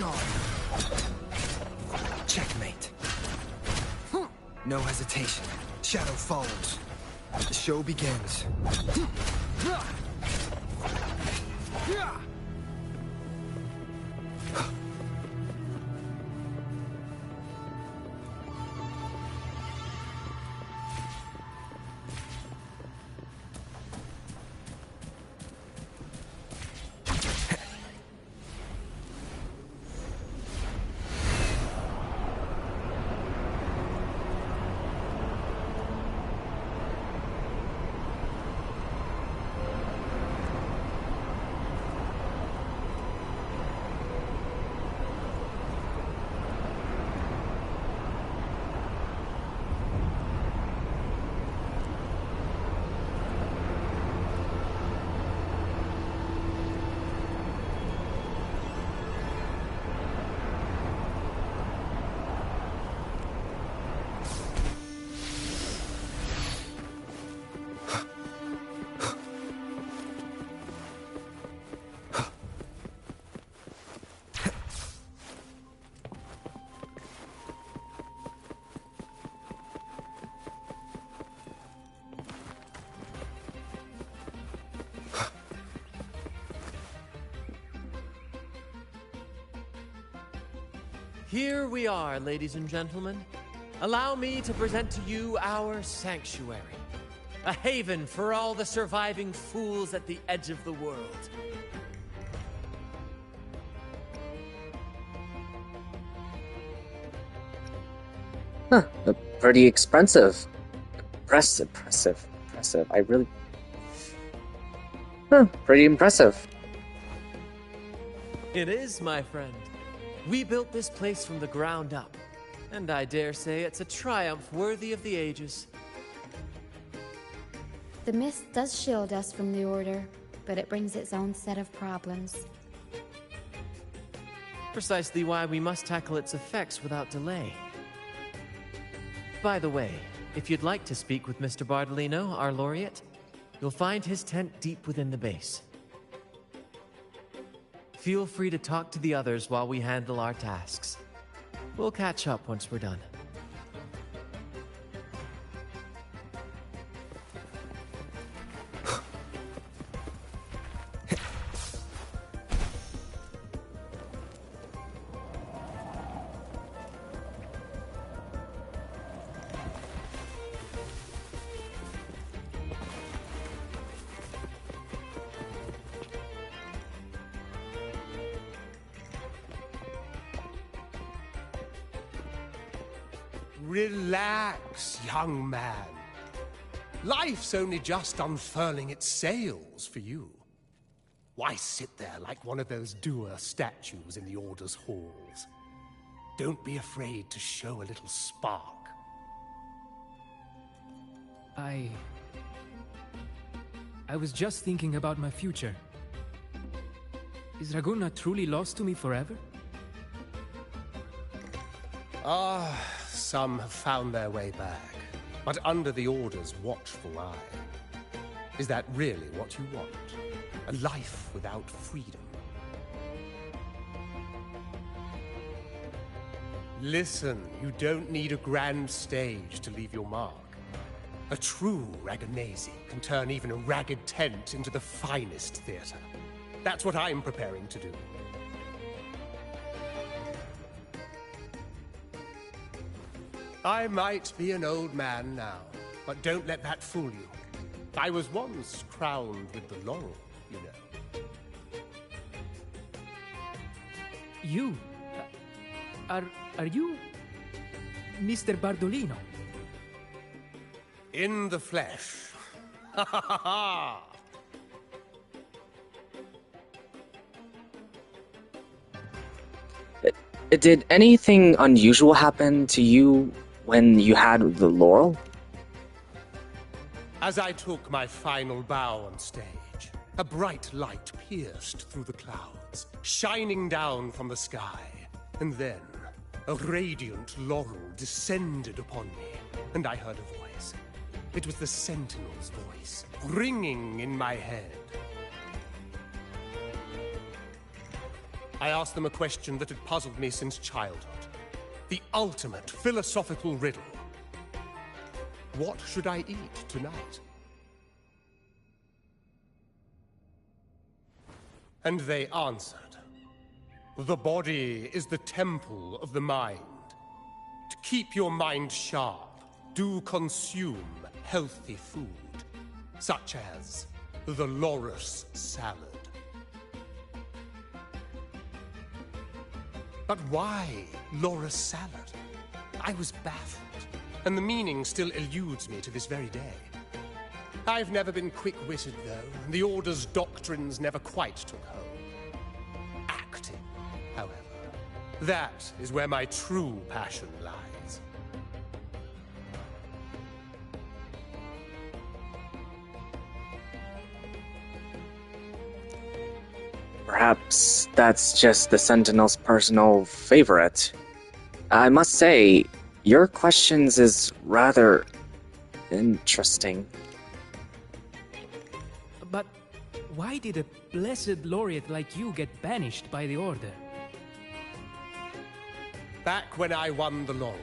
gone. Checkmate. No hesitation. Shadow follows. The show begins. Here we are, ladies and gentlemen. Allow me to present to you our sanctuary. A haven for all the surviving fools at the edge of the world. Huh, pretty expensive. Impressive. I really... Huh, pretty impressive. It is, my friend. We built this place from the ground up, and I dare say it's a triumph worthy of the ages. The mist does shield us from the Order, but it brings its own set of problems. Precisely why we must tackle its effects without delay. By the way, if you'd like to speak with Mr. Bardolino, our laureate, you'll find his tent deep within the base. Feel free to talk to the others while we handle our tasks. We'll catch up once we're done. Relax, young man. Life's only just unfurling its sails for you. Why sit there like one of those dour statues in the Order's halls? Don't be afraid to show a little spark. I was just thinking about my future. Is Raguna truly lost to me forever? Some have found their way back, but under the Order's watchful eye. Is that really what you want? A life without freedom? Listen, you don't need a grand stage to leave your mark. A true Raganazi can turn even a ragged tent into the finest theater. That's what I'm preparing to do. I might be an old man now, but don't let that fool you. I was once crowned with the laurel, you know. You? Are you... Mr. Bardolino? In the flesh. Ha ha ha ha! Did anything unusual happen to you when you had the laurel? As I took my final bow on stage, a bright light pierced through the clouds, shining down from the sky. And then, a radiant laurel descended upon me, and I heard a voice. It was the Sentinel's voice, ringing in my head. I asked them a question that had puzzled me since childhood. The ultimate philosophical riddle. What should I eat tonight? And they answered. The body is the temple of the mind. To keep your mind sharp, do consume healthy food, such as the loris salad. But why loris salad? I was baffled, and the meaning still eludes me to this very day. I've never been quick-witted, though. The Order's doctrines never quite took hold. Acting, however, that is where my true passion lies. Perhaps that's just the Sentinel's personal favorite. I must say, your questions is rather interesting. But why did a blessed laureate like you get banished by the Order? Back when I won the laurel,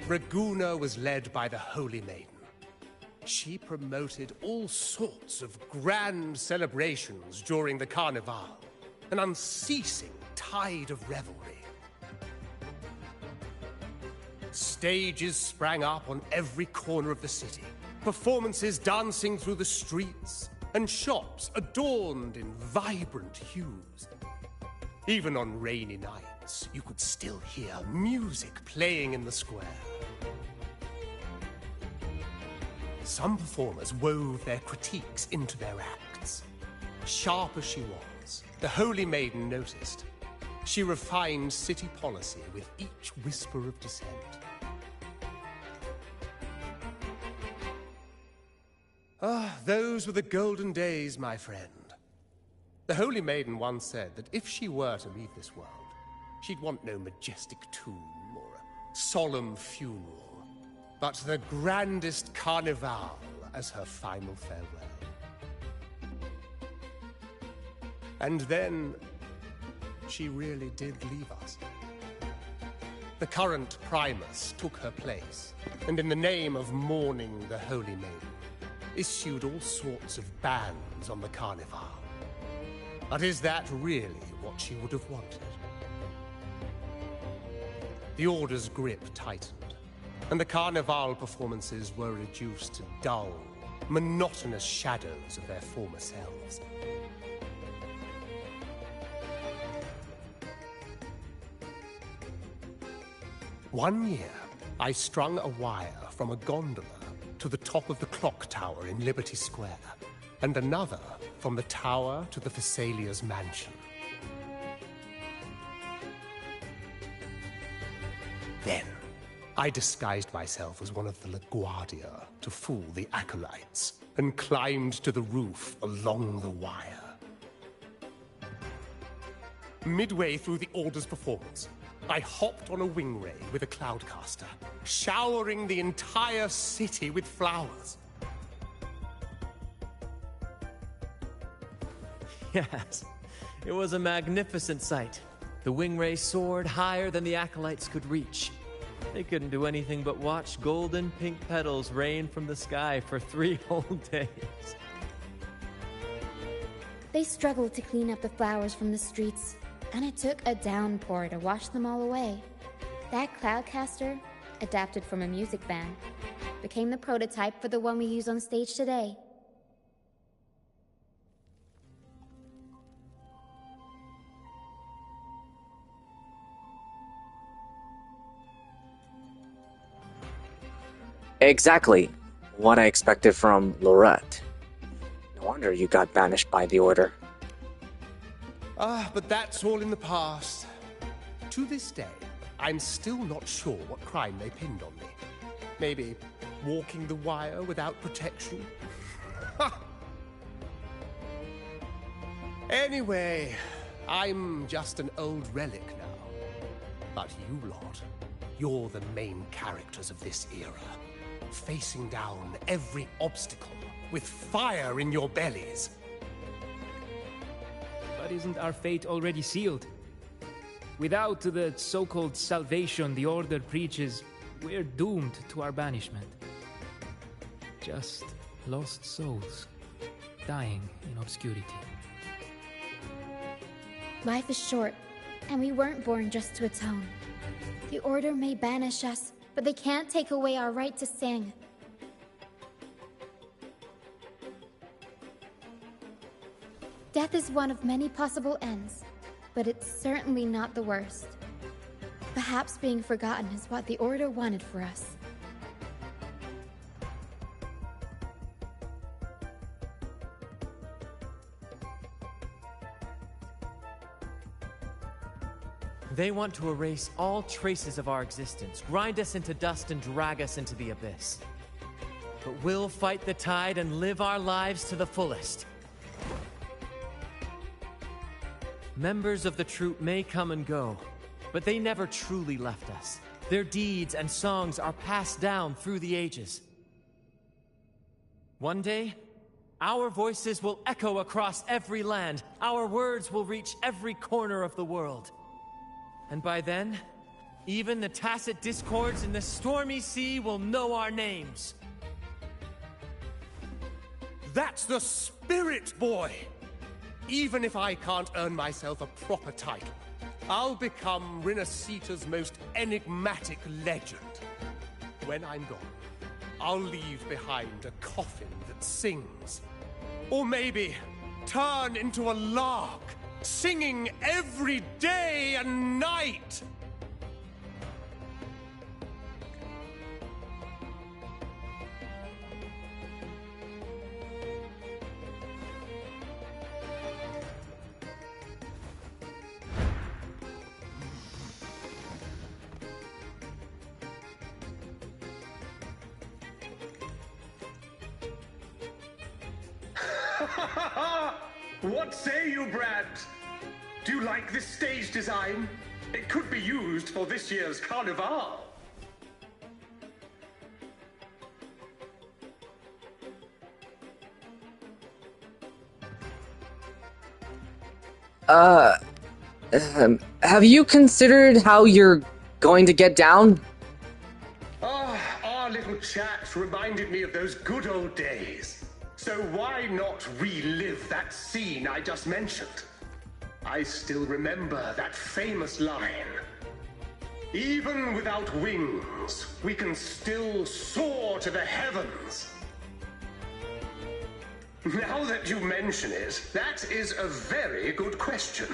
Raguna was led by the Holy Maiden. She promoted all sorts of grand celebrations during the Carnival, an unceasing tide of revelry. Stages sprang up on every corner of the city, performances dancing through the streets, and shops adorned in vibrant hues. Even on rainy nights, you could still hear music playing in the square. Some performers wove their critiques into their acts. Sharp as she was, the Holy Maiden noticed. She refined city policy with each whisper of dissent. Ah, those were the golden days, my friend. The Holy Maiden once said that if she were to leave this world, she'd want no majestic tomb or a solemn funeral, but the grandest carnival as her final farewell. And then, she really did leave us. The current Primus took her place, and in the name of mourning the Holy Maiden, issued all sorts of bans on the Carnival. But is that really what she would have wanted? The Order's grip tightened, and the Carnival performances were reduced to dull, monotonous shadows of their former selves. One year, I strung a wire from a gondola to the top of the clock tower in Liberty Square, and another from the tower to the Thessalia's mansion. Then, I disguised myself as one of the LaGuardia to fool the acolytes, and climbed to the roof along the wire. Midway through the Order's performance, I hopped on a wing ray with a cloudcaster, showering the entire city with flowers. Yes, it was a magnificent sight. The wingray soared higher than the acolytes could reach. They couldn't do anything but watch golden pink petals rain from the sky for 3 whole days. They struggled to clean up the flowers from the streets, and it took a downpour to wash them all away. That cloudcaster, adapted from a music band, became the prototype for the one we use on stage today. Exactly what I expected from Lorette. No wonder you got banished by the Order. Ah, but that's all in the past. To this day, I'm still not sure what crime they pinned on me. Maybe walking the wire without protection? Anyway, I'm just an old relic now. But you lot, you're the main characters of this era. Facing down every obstacle with fire in your bellies. But isn't our fate already sealed? Without the so-called salvation the Order preaches, we're doomed to our banishment. Just lost souls, dying in obscurity. Life is short, and we weren't born just to atone. The Order may banish us, but they can't take away our right to sing. Death is one of many possible ends, but it's certainly not the worst. Perhaps being forgotten is what the Order wanted for us. They want to erase all traces of our existence, grind us into dust and drag us into the abyss. But we'll fight the tide and live our lives to the fullest. Members of the troupe may come and go, but they never truly left us. Their deeds and songs are passed down through the ages. One day, our voices will echo across every land. Our words will reach every corner of the world. And by then, even the tacit discords in the stormy sea will know our names. That's the spirit, boy! Even if I can't earn myself a proper title, I'll become Rinasita's most enigmatic legend. When I'm gone, I'll leave behind a coffin that sings. Or maybe turn into a lark, singing every day and night. What say you, Brad? Do you like this stage design? It could be used for this year's carnival. Have you considered how you're going to get down? Our little chat reminded me of those good old days. So why not relive that scene I just mentioned? I still remember that famous line. Even without wings, we can still soar to the heavens. Now that you mention it, that is a very good question.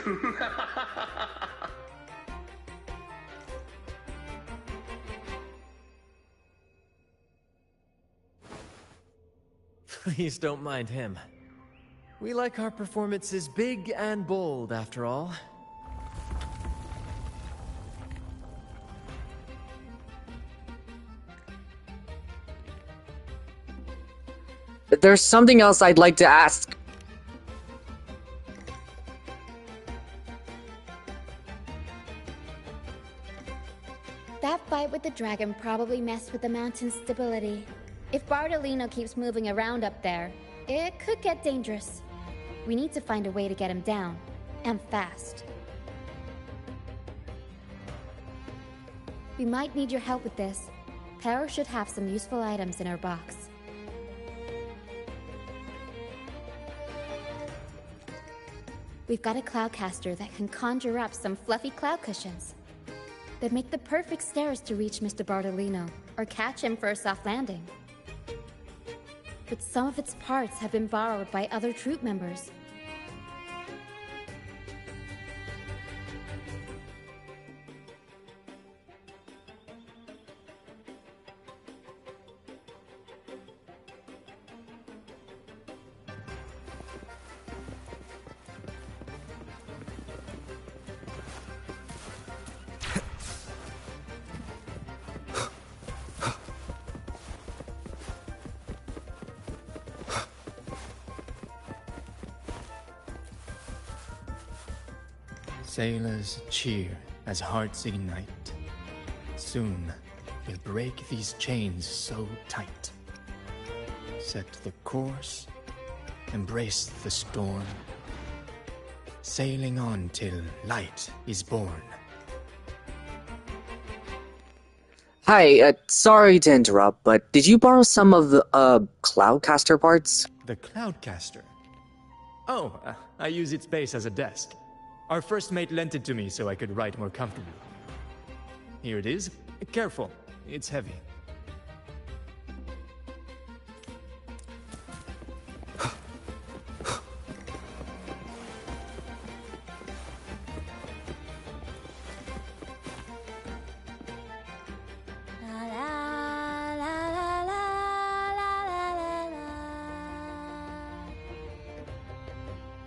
Please don't mind him. We like our performances big and bold, after all. There's something else I'd like to ask. That fight with the dragon probably messed with the mountain's stability. If Bardolino keeps moving around up there, it could get dangerous. We need to find a way to get him down, and fast. We might need your help with this. Power should have some useful items in her box. We've got a cloudcaster that can conjure up some fluffy cloud cushions. They'd make the perfect stairs to reach Mr. Bardolino, or catch him for a soft landing. But some of its parts have been borrowed by other troop members. Sailors cheer as hearts ignite. Soon we'll break these chains so tight. Set the course, embrace the storm, sailing on till light is born. Hi, sorry to interrupt, but did you borrow some of the, Cloudcaster parts? The Cloudcaster. Oh, I use its base as a desk. Our first mate lent it to me so I could write more comfortably. Here it is. Careful, it's heavy.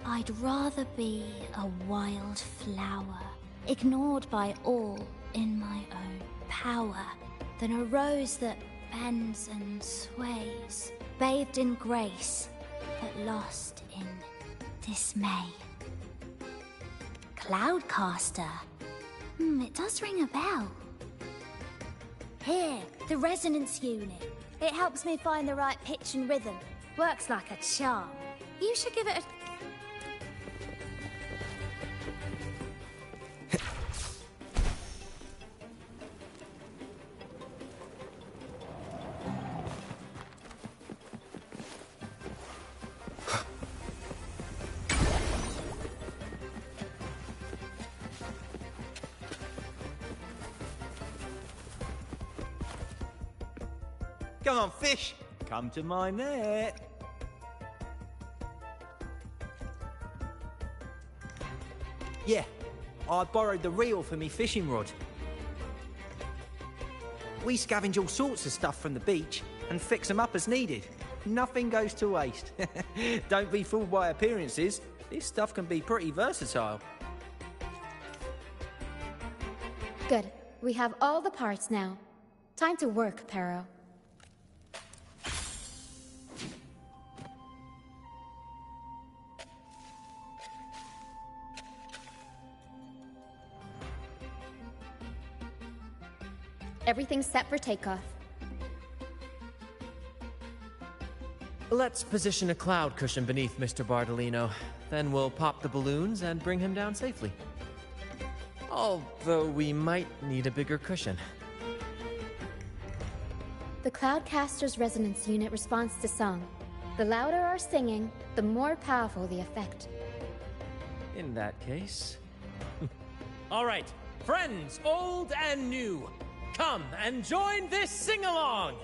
I'd rather be a wild flower, ignored by all in my own power, than a rose that bends and sways, bathed in grace, but lost in dismay. Cloudcaster. It does ring a bell. Here, the resonance unit. It helps me find the right pitch and rhythm. Works like a charm. You should give it a... Come on, fish! Come to my net! Yeah, I borrowed the reel for me fishing rod. We scavenge all sorts of stuff from the beach and fix them up as needed. Nothing goes to waste. Don't be fooled by appearances. This stuff can be pretty versatile. Good. We have all the parts now. Time to work, Pero. Everything's set for takeoff. Let's position a cloud cushion beneath Mr. Bardolino. Then we'll pop the balloons and bring him down safely. Although we might need a bigger cushion. The Cloudcaster's resonance unit responds to song. The louder our singing, the more powerful the effect. In that case... All right, friends, old and new. Come and join this sing-along!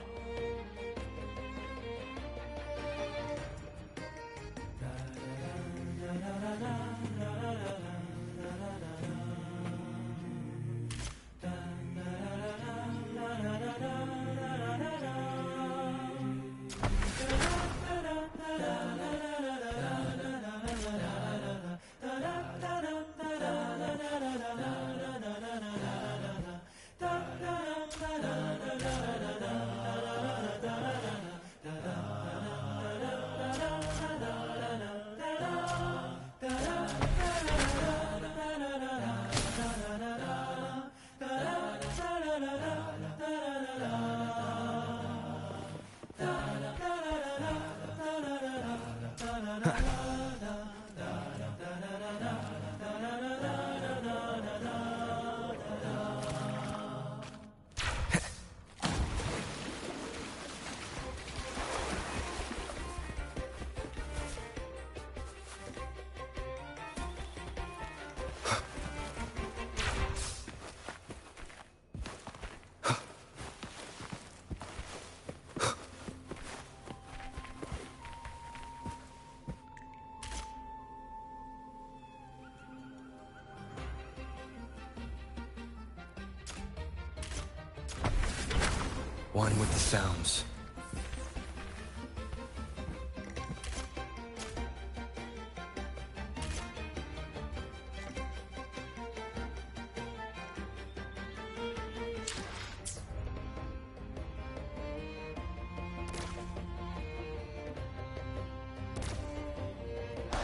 One with the sounds.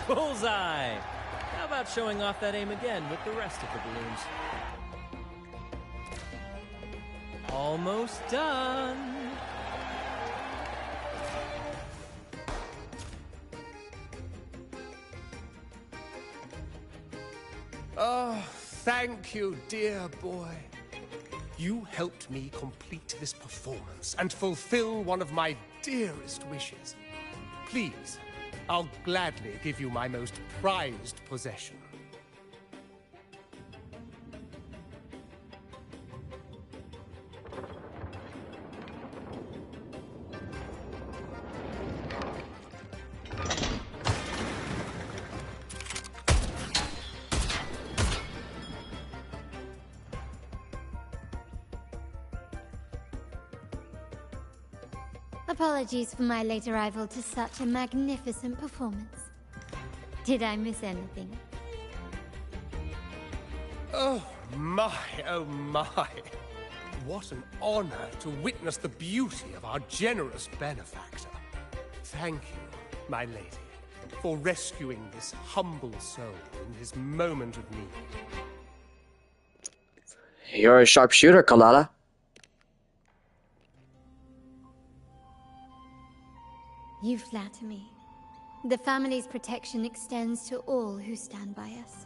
Bullseye! How about showing off that aim again with the rest of the balloons? Almost done. Oh, thank you, dear boy. You helped me complete this performance and fulfill one of my dearest wishes. Please, I'll gladly give you my most prized possession. Apologies for my late arrival to such a magnificent performance. Did I miss anything? Oh my, oh my. What an honor to witness the beauty of our generous benefactor. Thank you, my lady, for rescuing this humble soul in his moment of need. You're a sharpshooter, Kalala. You flatter me. The family's protection extends to all who stand by us.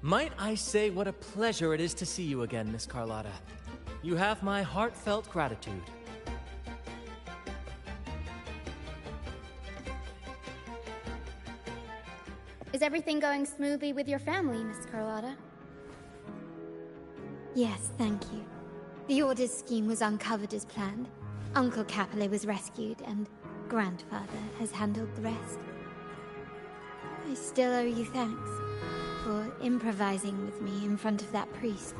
Might I say what a pleasure it is to see you again, Miss Carlotta. You have my heartfelt gratitude. Is everything going smoothly with your family, Miss Carlotta? Yes, thank you. The Order's scheme was uncovered as planned. Uncle Capilet was rescued, and Grandfather has handled the rest. I still owe you thanks for improvising with me in front of that priest.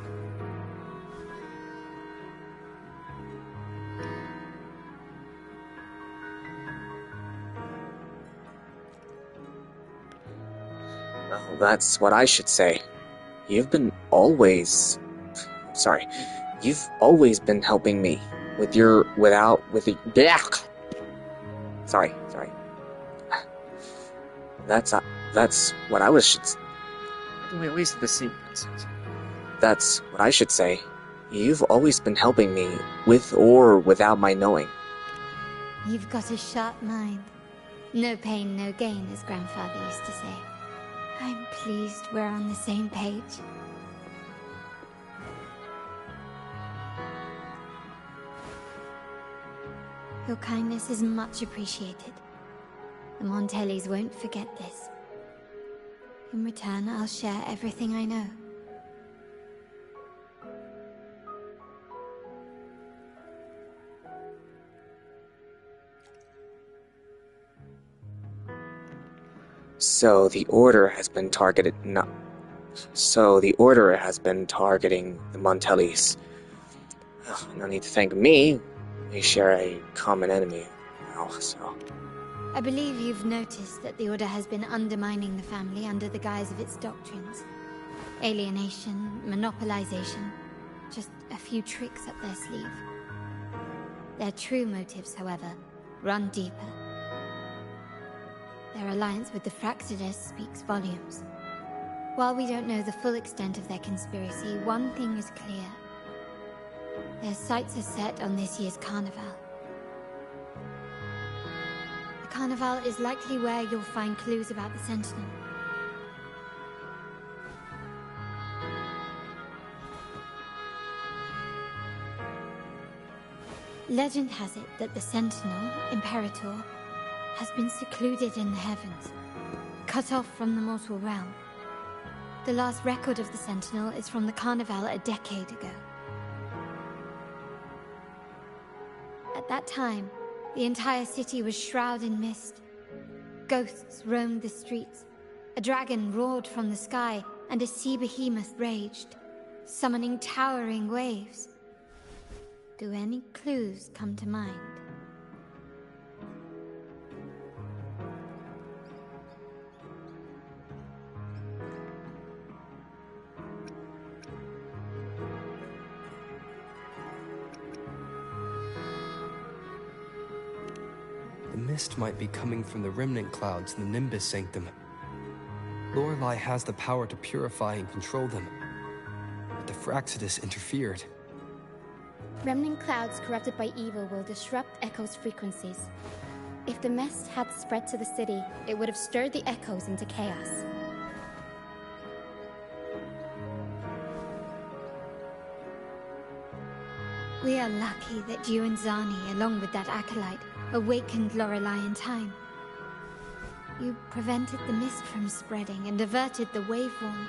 Well, that's what I should say. You've been always... Sorry. You've always been helping me with your... Blech! Sorry. That's what I was... We wasted the sequence. That's what I should say. You've always been helping me, with or without my knowing. You've got a sharp mind. No pain, no gain, as Grandfather used to say. I'm pleased we're on the same page. Your kindness is much appreciated. The Montellis won't forget this. In return, I'll share everything I know. So the Order has been targeting the Montellis. Ugh, no need to thank me. We share a common enemy now, so... I believe you've noticed that the Order has been undermining the family under the guise of its doctrines. Alienation, monopolization, just a few tricks up their sleeve. Their true motives, however, run deeper. Their alliance with the Fraxidus speaks volumes. While we don't know the full extent of their conspiracy, one thing is clear. Their sights are set on this year's carnival. The carnival is likely where you'll find clues about the Sentinel. Legend has it that the Sentinel, Imperator, has been secluded in the heavens, cut off from the mortal realm. The last record of the Sentinel is from the carnival a decade ago. At that time, the entire city was shrouded in mist. Ghosts roamed the streets. A dragon roared from the sky, and a sea behemoth raged, summoning towering waves. Do any clues come to mind? The mist might be coming from the remnant clouds in the Nimbus Sanctum. Lorelei has the power to purify and control them, but the Fraxidus interfered. Remnant clouds corrupted by evil will disrupt Echo's frequencies. If the mist had spread to the city, it would have stirred the Echoes into chaos. We are lucky that you and Zani, along with that acolyte, awakened Lorelei in time. You prevented the mist from spreading and averted the waveform.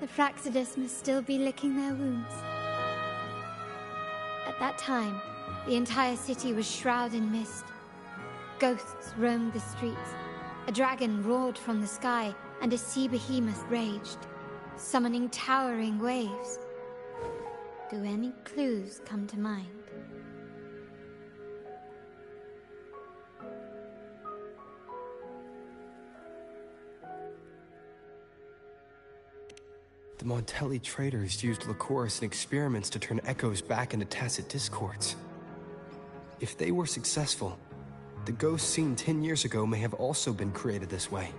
The Fraxidus must still be licking their wounds. At that time, the entire city was shrouded in mist. Ghosts roamed the streets. A dragon roared from the sky, and a sea behemoth raged, summoning towering waves. Do any clues come to mind? The Montelli traders used Lycoris in experiments to turn echoes back into tacit discords. If they were successful, the ghosts seen 10 years ago may have also been created this way.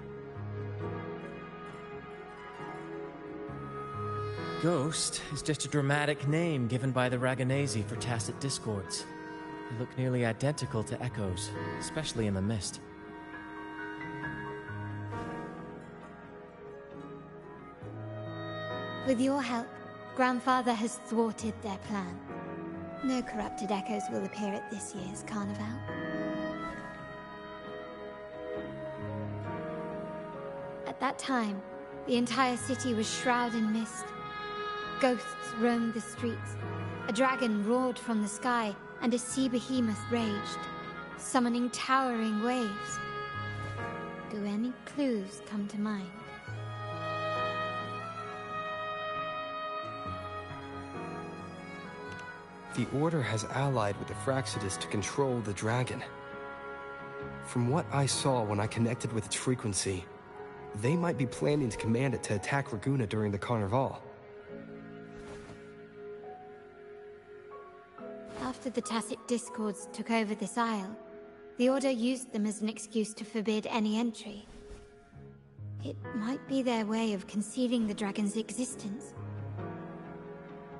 Ghost is just a dramatic name given by the Ragganese for tacit discords. They look nearly identical to echoes, especially in the mist. With your help, Grandfather has thwarted their plan. No corrupted echoes will appear at this year's carnival. At that time, the entire city was shrouded in mist. Ghosts roamed the streets. A dragon roared from the sky, and a sea behemoth raged, summoning towering waves. Do any clues come to mind? The Order has allied with the Fraxidus to control the dragon. From what I saw when I connected with its frequency, they might be planning to command it to attack Raguna during the Carnival. After the tacit discords took over this isle, the Order used them as an excuse to forbid any entry. It might be their way of concealing the dragon's existence.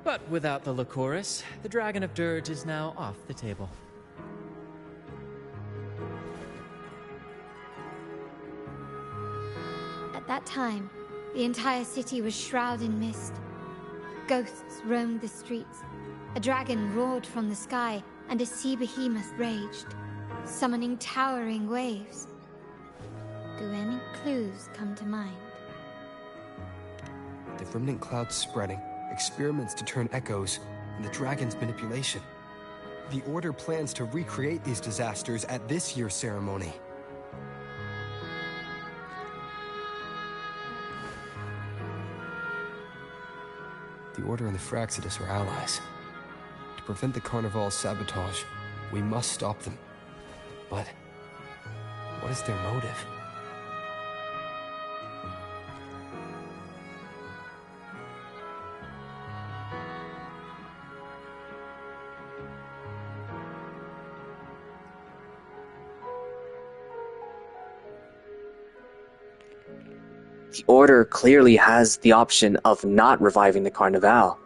But without the Lycoris, the Dragon of Dirge is now off the table. At that time, the entire city was shrouded in mist. Ghosts roamed the streets. A dragon roared from the sky, and a sea behemoth raged, summoning towering waves. Do any clues come to mind? The remnant clouds spreading, experiments to turn echoes, and the dragon's manipulation. The Order plans to recreate these disasters at this year's ceremony. The Order and the Fraxidus are allies. To prevent the Carnival's sabotage, we must stop them. But what is their motive? The Order clearly has the option of not reviving the Carnival.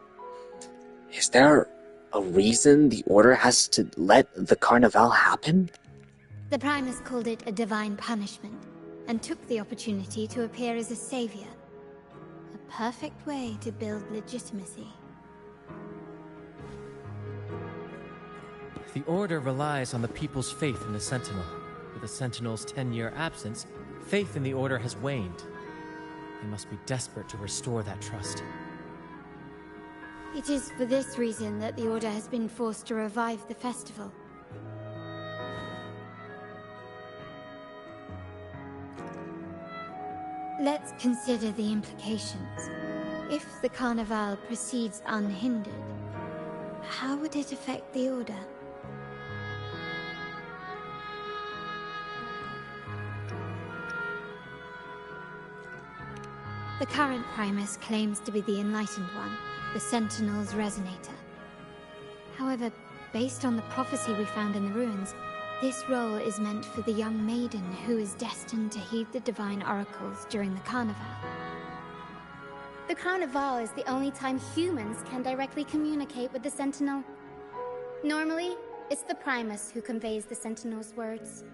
Is there a reason the Order has to let the Carnival happen? The Primus called it a divine punishment, and took the opportunity to appear as a savior. A perfect way to build legitimacy. The Order relies on the people's faith in the Sentinel. With the Sentinel's 10-year absence, faith in the Order has waned. They must be desperate to restore that trust. It is for this reason that the Order has been forced to revive the festival. Let's consider the implications. If the Carnival proceeds unhindered, how would it affect the Order? The current Primus claims to be the Enlightened One, the Sentinel's Resonator. However, based on the prophecy we found in the ruins, this role is meant for the young maiden who is destined to heed the divine oracles during the Carnival. The Carnival is the only time humans can directly communicate with the Sentinel. Normally, it's the Primus who conveys the Sentinel's words.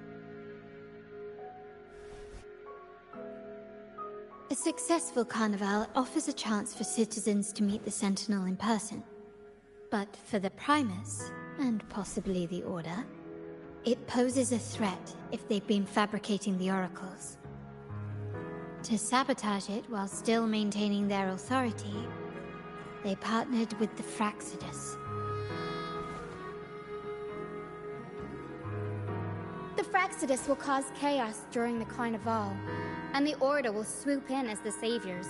A successful Carnival offers a chance for citizens to meet the Sentinel in person. But for the Primus, and possibly the Order, it poses a threat if they've been fabricating the oracles. To sabotage it while still maintaining their authority, they partnered with the Fraxidus. The Fraxidus will cause chaos during the Carnival, and the Order will swoop in as the saviors,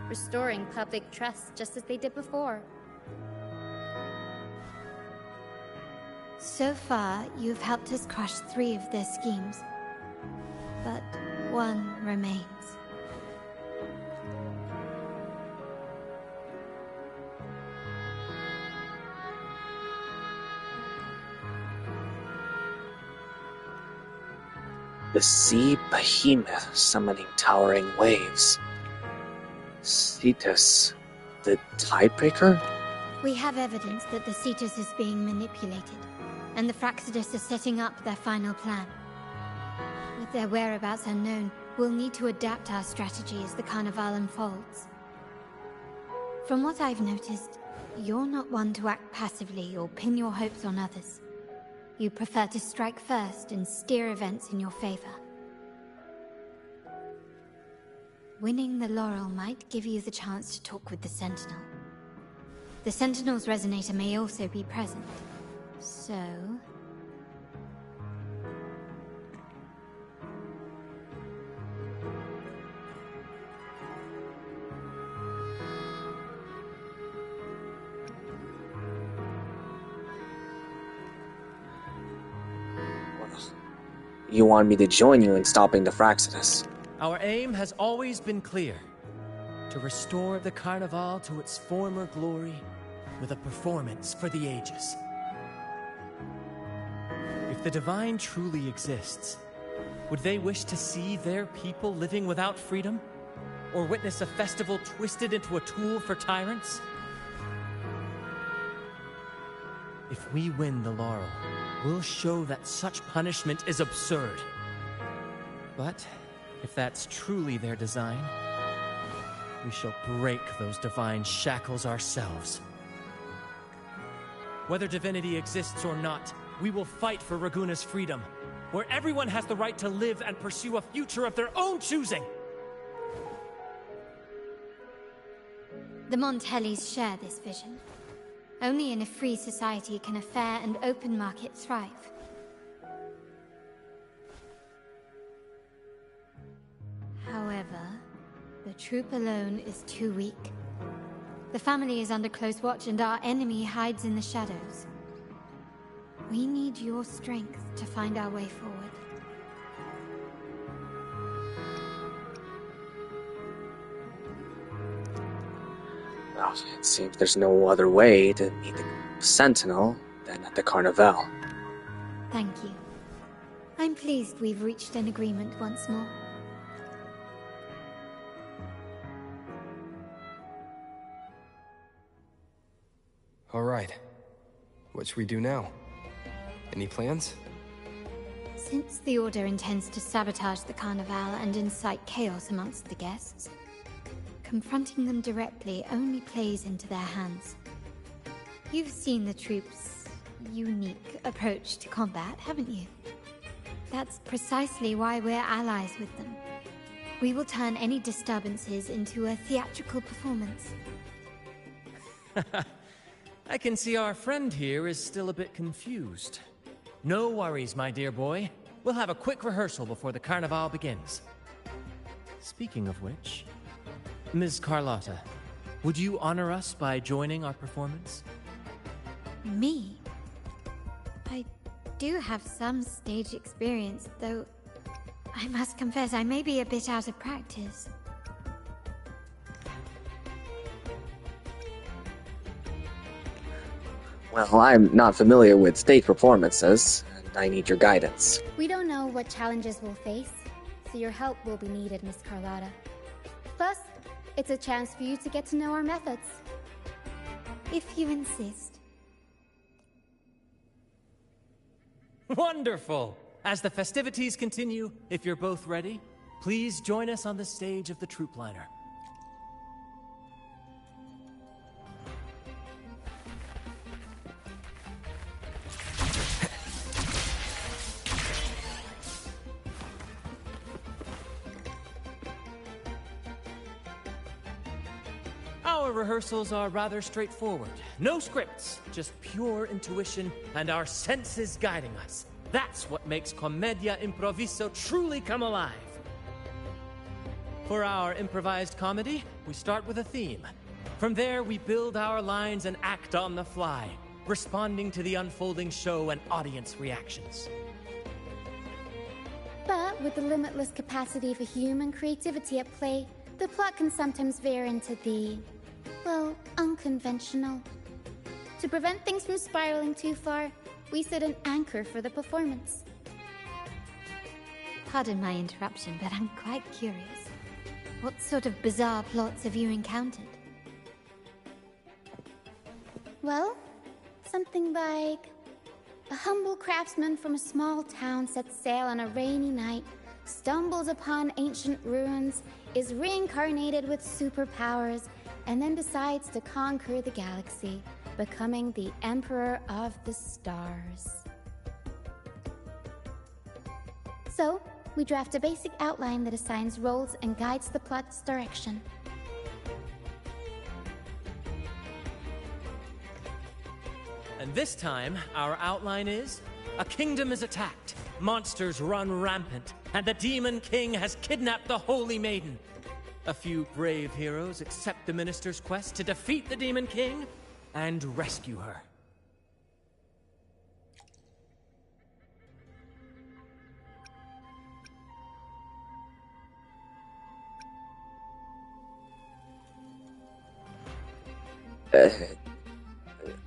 restoring public trust just as they did before. So far, you've helped us crush 3 of their schemes, but one remains. The sea behemoth summoning towering waves. Cetus, the Tidebreaker? We have evidence that the Cetus is being manipulated, and the Fraxidus are setting up their final plan. With their whereabouts unknown, we'll need to adapt our strategy as the Carnival unfolds. From what I've noticed, you're not one to act passively or pin your hopes on others. You prefer to strike first and steer events in your favor. Winning the laurel might give you the chance to talk with the Sentinel. The Sentinel's resonator may also be present, so... You want me to join you in stopping the Fraxidus? Our aim has always been clear. To restore the Carnival to its former glory with a performance for the ages. If the Divine truly exists, would they wish to see their people living without freedom? Or witness a festival twisted into a tool for tyrants? If we win the laurel, we'll show that such punishment is absurd. But if that's truly their design, we shall break those divine shackles ourselves. Whether divinity exists or not, we will fight for Raguna's freedom, where everyone has the right to live and pursue a future of their own choosing. The Montellis share this vision. Only in a free society can a fair and open market thrive. However, the troop alone is too weak. The family is under close watch and our enemy hides in the shadows. We need your strength to find our way forward. Well, it seems there's no other way to meet the Sentinel than at the Carnival. Thank you. I'm pleased we've reached an agreement once more. All right. What should we do now? Any plans? Since the Order intends to sabotage the Carnival and incite chaos amongst the guests, confronting them directly only plays into their hands. You've seen the troops' unique approach to combat, haven't you? That's precisely why we're allies with them. We will turn any disturbances into a theatrical performance. I can see our friend here is still a bit confused. No worries, my dear boy. We'll have a quick rehearsal before the Carnival begins. Speaking of which, Ms. Carlotta, would you honor us by joining our performance? Me? I do have some stage experience, though I must confess I may be a bit out of practice. Well, I'm not familiar with stage performances, and I need your guidance. We don't know what challenges we'll face, so your help will be needed, Miss Carlotta. Plus, it's a chance for you to get to know our methods. If you insist. Wonderful! As the festivities continue, if you're both ready, please join us on the stage of the troop liner. Our rehearsals are rather straightforward. No scripts, just pure intuition and our senses guiding us. That's what makes Commedia Improviso truly come alive. For our improvised comedy, we start with a theme. From there, we build our lines and act on the fly, responding to the unfolding show and audience reactions. But with the limitless capacity for human creativity at play, the plot can sometimes veer into the, well, unconventional. To prevent things from spiraling too far, we set an anchor for the performance. Pardon my interruption, but I'm quite curious. What sort of bizarre plots have you encountered? Well, something like a humble craftsman from a small town sets sail on a rainy night, stumbles upon ancient ruins, is reincarnated with superpowers, and then decides to conquer the galaxy, becoming the Emperor of the Stars. So, we draft a basic outline that assigns roles and guides the plot's direction. And this time, our outline is: a kingdom is attacked, monsters run rampant, and the Demon King has kidnapped the Holy Maiden. A few brave heroes accept the minister's quest to defeat the Demon King and rescue her.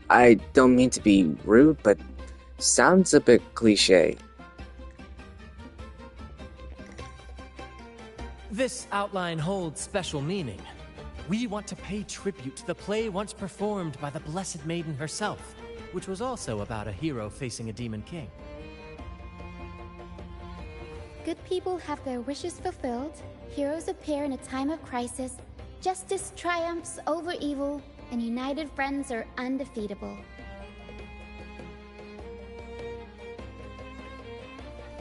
I don't mean to be rude, but sounds a bit cliché. This outline holds special meaning. We want to pay tribute to the play once performed by the Blessed Maiden herself, which was also about a hero facing a Demon King. Good people have their wishes fulfilled, heroes appear in a time of crisis, justice triumphs over evil, and united friends are undefeatable.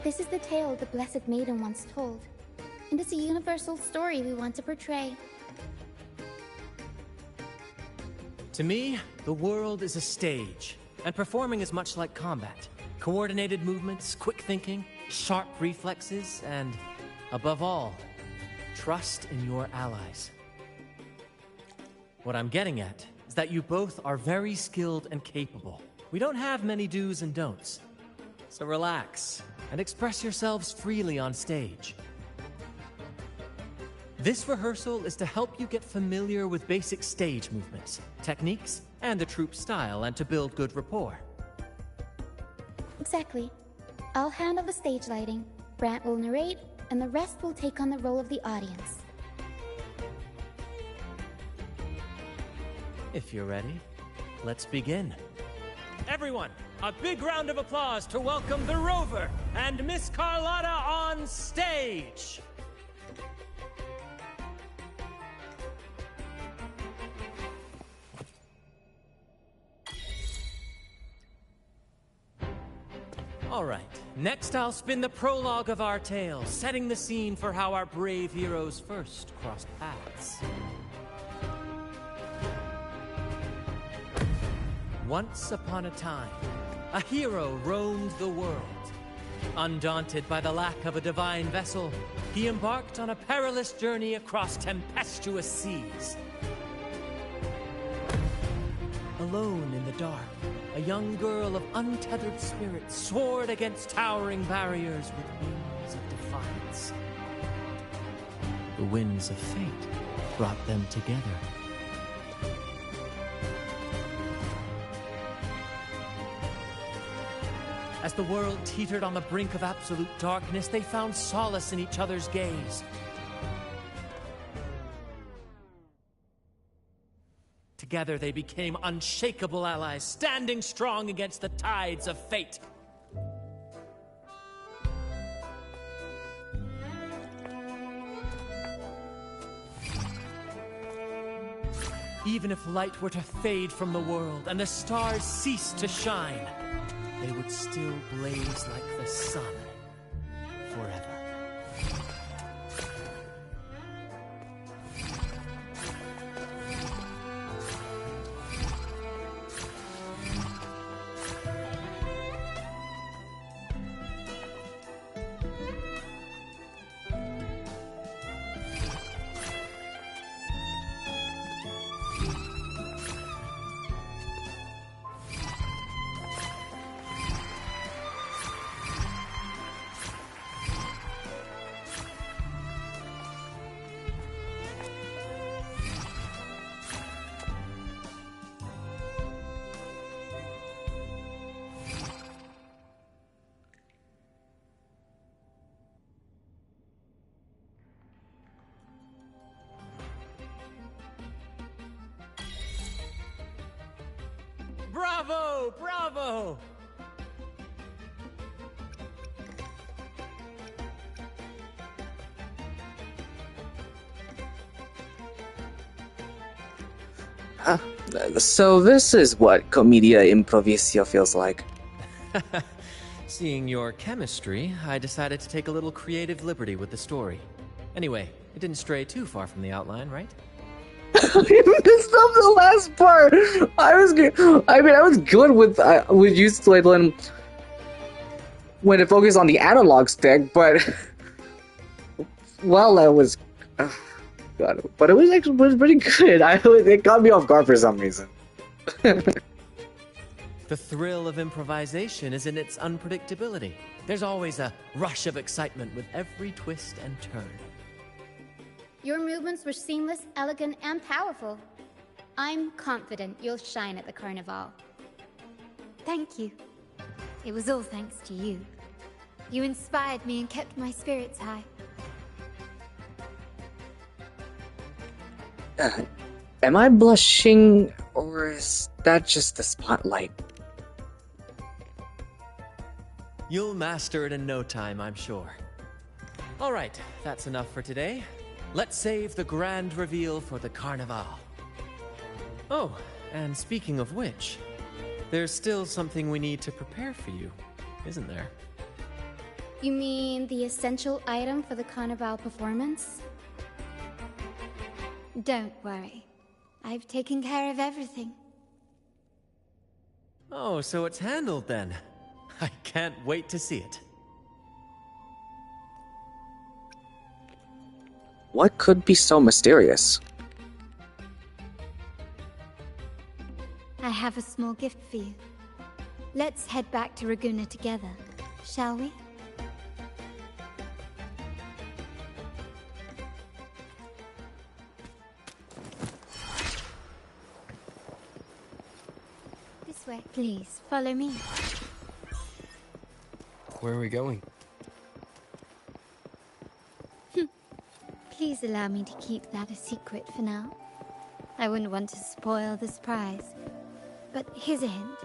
This is the tale the Blessed Maiden once told, and it's a universal story we want to portray. To me, the world is a stage, and performing is much like combat. Coordinated movements, quick thinking, sharp reflexes, and, above all, trust in your allies. What I'm getting at is that you both are very skilled and capable. We don't have many do's and don'ts. So relax and express yourselves freely on stage. This rehearsal is to help you get familiar with basic stage movements, techniques, and the troupe's style, and to build good rapport. Exactly. I'll handle the stage lighting, Brant will narrate, and the rest will take on the role of the audience. If you're ready, let's begin. Everyone, a big round of applause to welcome the Rover and Miss Carlotta on stage! All right, next I'll spin the prologue of our tale, setting the scene for how our brave heroes first crossed paths. Once upon a time, a hero roamed the world. Undaunted by the lack of a divine vessel, he embarked on a perilous journey across tempestuous seas. Alone in the dark, a young girl of untethered spirit soared against towering barriers with wings of defiance. The winds of fate brought them together. As the world teetered on the brink of absolute darkness, they found solace in each other's gaze. Together they became unshakable allies, standing strong against the tides of fate. Even if light were to fade from the world and the stars cease to shine, they would still blaze like the sun forever. Bravo! Bravo! So this is what Commedia Improvisio feels like. Seeing your chemistry, I decided to take a little creative liberty with the story. Anyway, it didn't stray too far from the outline, right? I messed up the last part. I was good with use labeling when it focused on the analog stick, but well, that was. God, but it was pretty good. It caught me off guard for some reason. The thrill of improvisation is in its unpredictability. There's always a rush of excitement with every twist and turn. Your movements were seamless, elegant, and powerful. I'm confident you'll shine at the Carnival. Thank you. It was all thanks to you. You inspired me and kept my spirits high. Am I blushing, or is that just the spotlight? You'll master it in no time, I'm sure. All right, that's enough for today. Let's save the grand reveal for the Carnival. Oh, and speaking of which, there's still something we need to prepare for you, isn't there? You mean the essential item for the Carnival performance? Don't worry. I've taken care of everything. Oh, so it's handled then. I can't wait to see it. What could be so mysterious? I have a small gift for you. Let's head back to Ragunna together, shall we? This way. Please, follow me. Where are we going? Please allow me to keep that a secret for now. I wouldn't want to spoil the surprise. But here's a hint.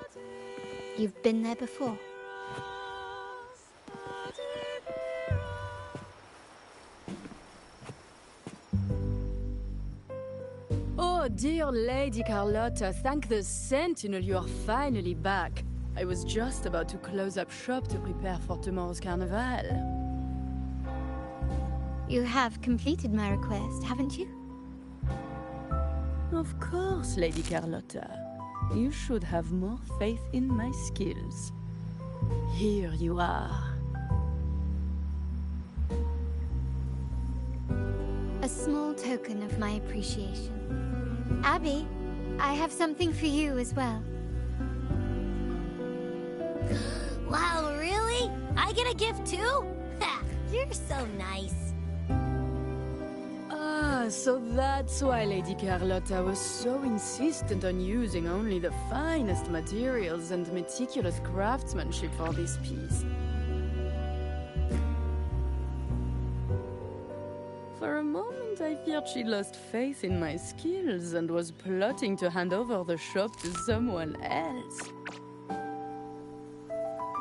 You've been there before. Oh, dear Lady Carlotta, thank the Sentinel you are finally back. I was just about to close up shop to prepare for tomorrow's carnival. You have completed my request, haven't you? Of course, Lady Carlotta. You should have more faith in my skills. Here you are. A small token of my appreciation. Abby, I have something for you as well. Wow, really? I get a gift too? Ha! You're so nice. Ah, so that's why Lady Carlotta was so insistent on using only the finest materials and meticulous craftsmanship for this piece. For a moment, I feared she lost faith in my skills and was plotting to hand over the shop to someone else.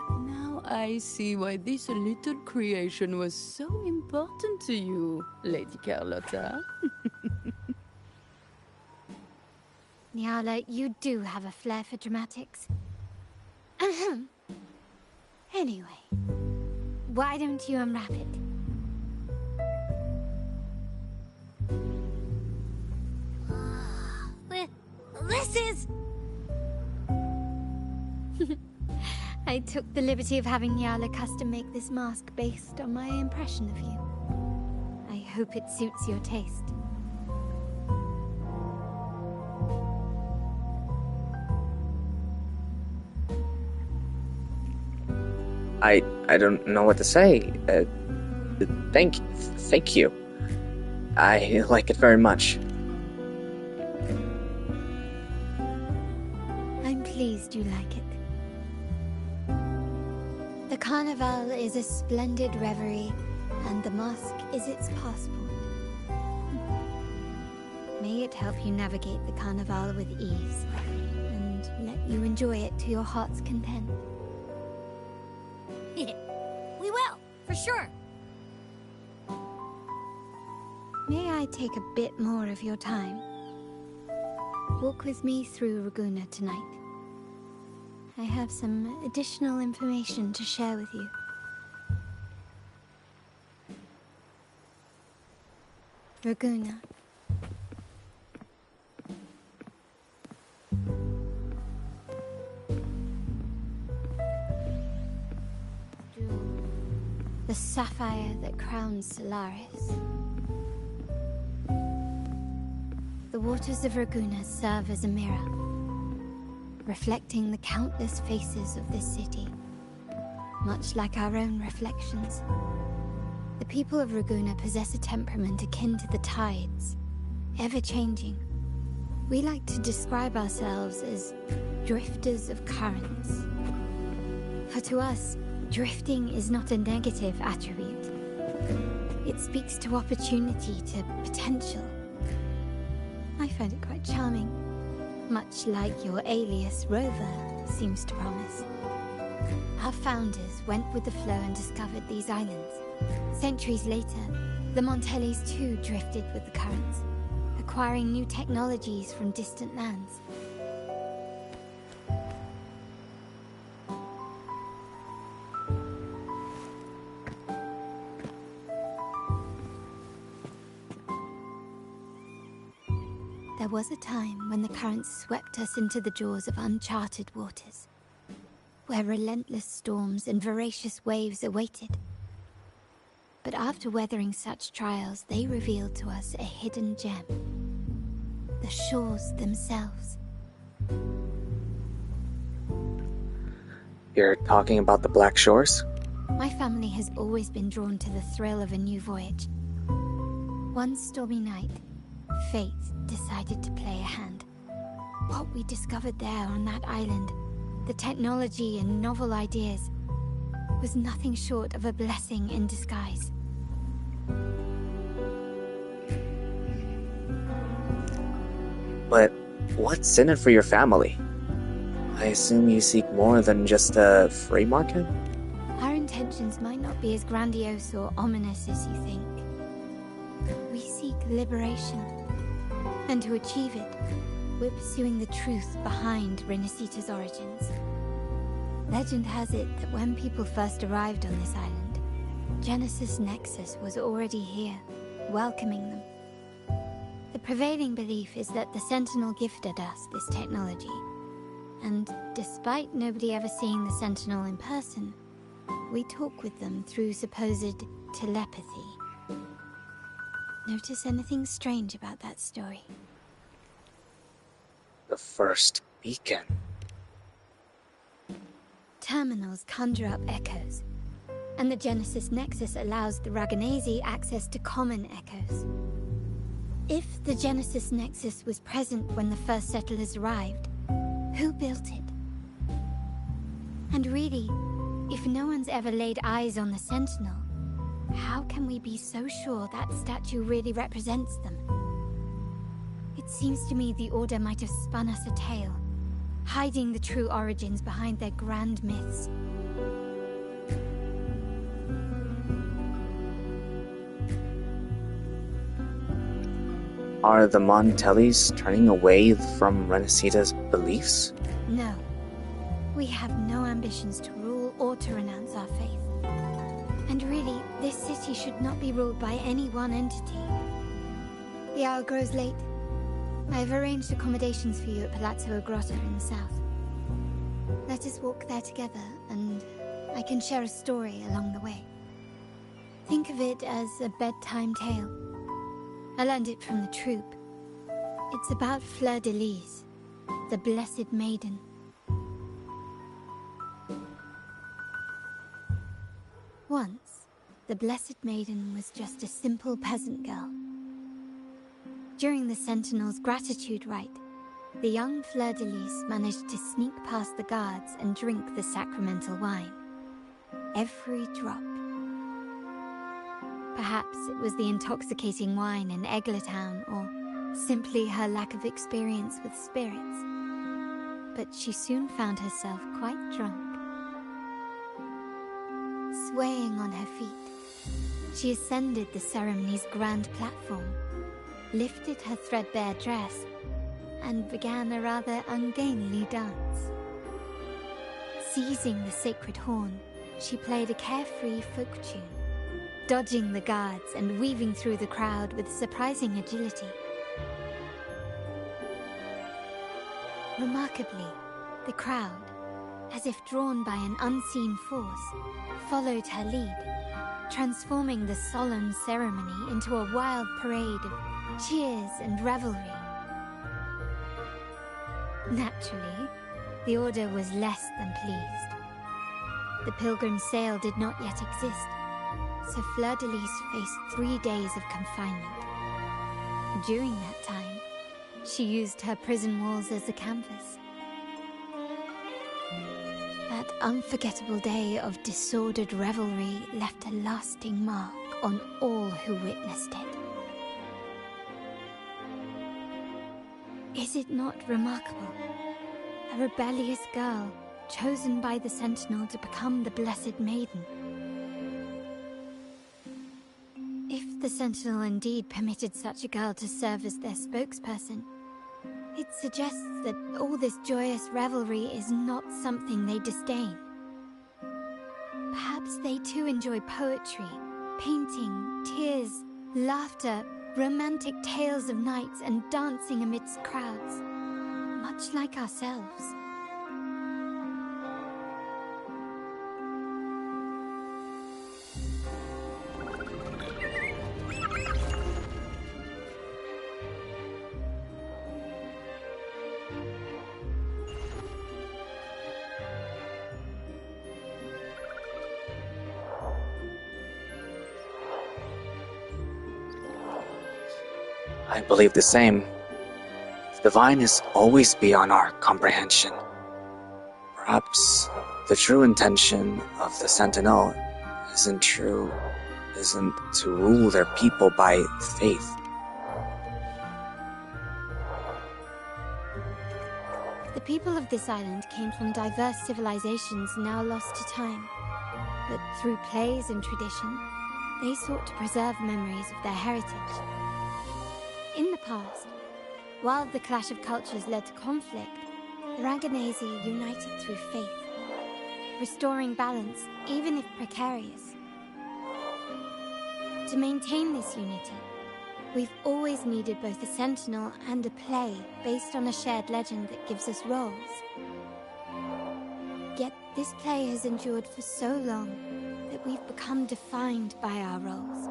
Now I see why this little creation was so important to you, Lady Carlotta. Nyala, you do have a flair for dramatics. Anyway, why don't you unwrap it? This is... I took the liberty of having Nyala custom make this mask based on my impression of you. I hope it suits your taste. I don't know what to say. Thank you. I like it very much. I'm pleased you like it. The Carnival is a splendid reverie, and the mask is its passport. May it help you navigate the Carnival with ease, and let you enjoy it to your heart's content. We will, for sure. May I take a bit more of your time? Walk with me through Raguena tonight. I have some additional information to share with you. Raguena. The sapphire that crowns Solaris. The waters of Raguena serve as a mirror, reflecting the countless faces of this city, much like our own reflections. The people of Raguena possess a temperament akin to the tides, ever-changing. We like to describe ourselves as drifters of currents. For to us, drifting is not a negative attribute. It speaks to opportunity, to potential. I find it quite charming, much like your alias Rover seems to promise. Our founders went with the flow and discovered these islands. Centuries later, the Montellis too drifted with the currents, acquiring new technologies from distant lands. There was a time when the currents swept us into the jaws of uncharted waters, where relentless storms and voracious waves awaited. But after weathering such trials, they revealed to us a hidden gem. The shores themselves. You're talking about the Black Shores? My family has always been drawn to the thrill of a new voyage. One stormy night, fate decided to play a hand. What we discovered there on that island, the technology and novel ideas, was nothing short of a blessing in disguise. But what's in it for your family? I assume you seek more than just a free market? Our intentions might not be as grandiose or ominous as you think. We seek liberation. And to achieve it, we're pursuing the truth behind Renacita's origins. Legend has it that when people first arrived on this island, Genesis Nexus was already here, welcoming them. The prevailing belief is that the Sentinel gifted us this technology, and despite nobody ever seeing the Sentinel in person, we talk with them through supposed telepathy. Notice anything strange about that story? The first beacon. Terminals conjure up echoes, and the Genesis Nexus allows the Raganese access to common echoes. If the Genesis Nexus was present when the first settlers arrived, who built it? And really, if no one's ever laid eyes on the Sentinel, how can we be so sure that statue really represents them? It seems to me the Order might have spun us a tale, hiding the true origins behind their grand myths. Are the Montellis turning away from Renacita's beliefs? No. We have no ambitions to rule or to renounce our faith. And really, this city should not be ruled by any one entity. The hour grows late. I have arranged accommodations for you at Palazzo Grotta in the south. Let us walk there together, and I can share a story along the way. Think of it as a bedtime tale. I learned it from the troupe. It's about Fleur de Lis, the Blessed Maiden. Once, the Blessed Maiden was just a simple peasant girl. During the Sentinel's gratitude rite, the young Fleur de Lis managed to sneak past the guards and drink the sacramental wine. Every drop. Perhaps it was the intoxicating wine in Eglatown, or simply her lack of experience with spirits. but she soon found herself quite drunk. Swaying on her feet, she ascended the ceremony's grand platform, lifted her threadbare dress, and began a rather ungainly dance. Seizing the sacred horn, she played a carefree folk tune, dodging the guards and weaving through the crowd with surprising agility. Remarkably, the crowd, as if drawn by an unseen force, followed her lead, transforming the solemn ceremony into a wild parade of cheers and revelry. Naturally, the Order was less than pleased. The pilgrim sale did not yet exist, so Fleur-de-Lis faced 3 days of confinement. During that time, she used her prison walls as a canvas. That unforgettable day of disordered revelry left a lasting mark on all who witnessed it. Is it not remarkable? A rebellious girl, chosen by the Sentinel to become the Blessed Maiden. If the Sentinel indeed permitted such a girl to serve as their spokesperson, it suggests that all this joyous revelry is not something they disdain. Perhaps they too enjoy poetry, painting, tears, laughter, romantic tales of knights, and dancing amidst crowds, much like ourselves. I believe the same. The divine is always beyond our comprehension. Perhaps the true intention of the Sentinel isn't to rule their people by faith. The people of this island came from diverse civilizations now lost to time, but through plays and tradition, they sought to preserve memories of their heritage. In the past, while the clash of cultures led to conflict, the Raganazi united through faith, restoring balance even if precarious. To maintain this unity, we've always needed both a sentinel and a play based on a shared legend that gives us roles. Yet this play has endured for so long that we've become defined by our roles.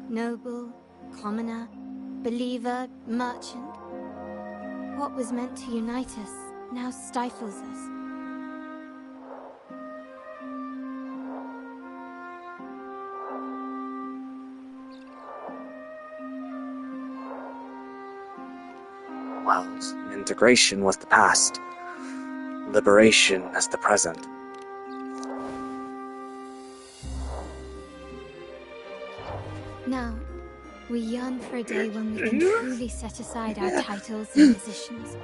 Noble, commoner, believer, merchant. What was meant to unite us now stifles us. Well, integration was the past. Liberation is the present. Now, we yearn for a day when we can truly set aside our titles and positions,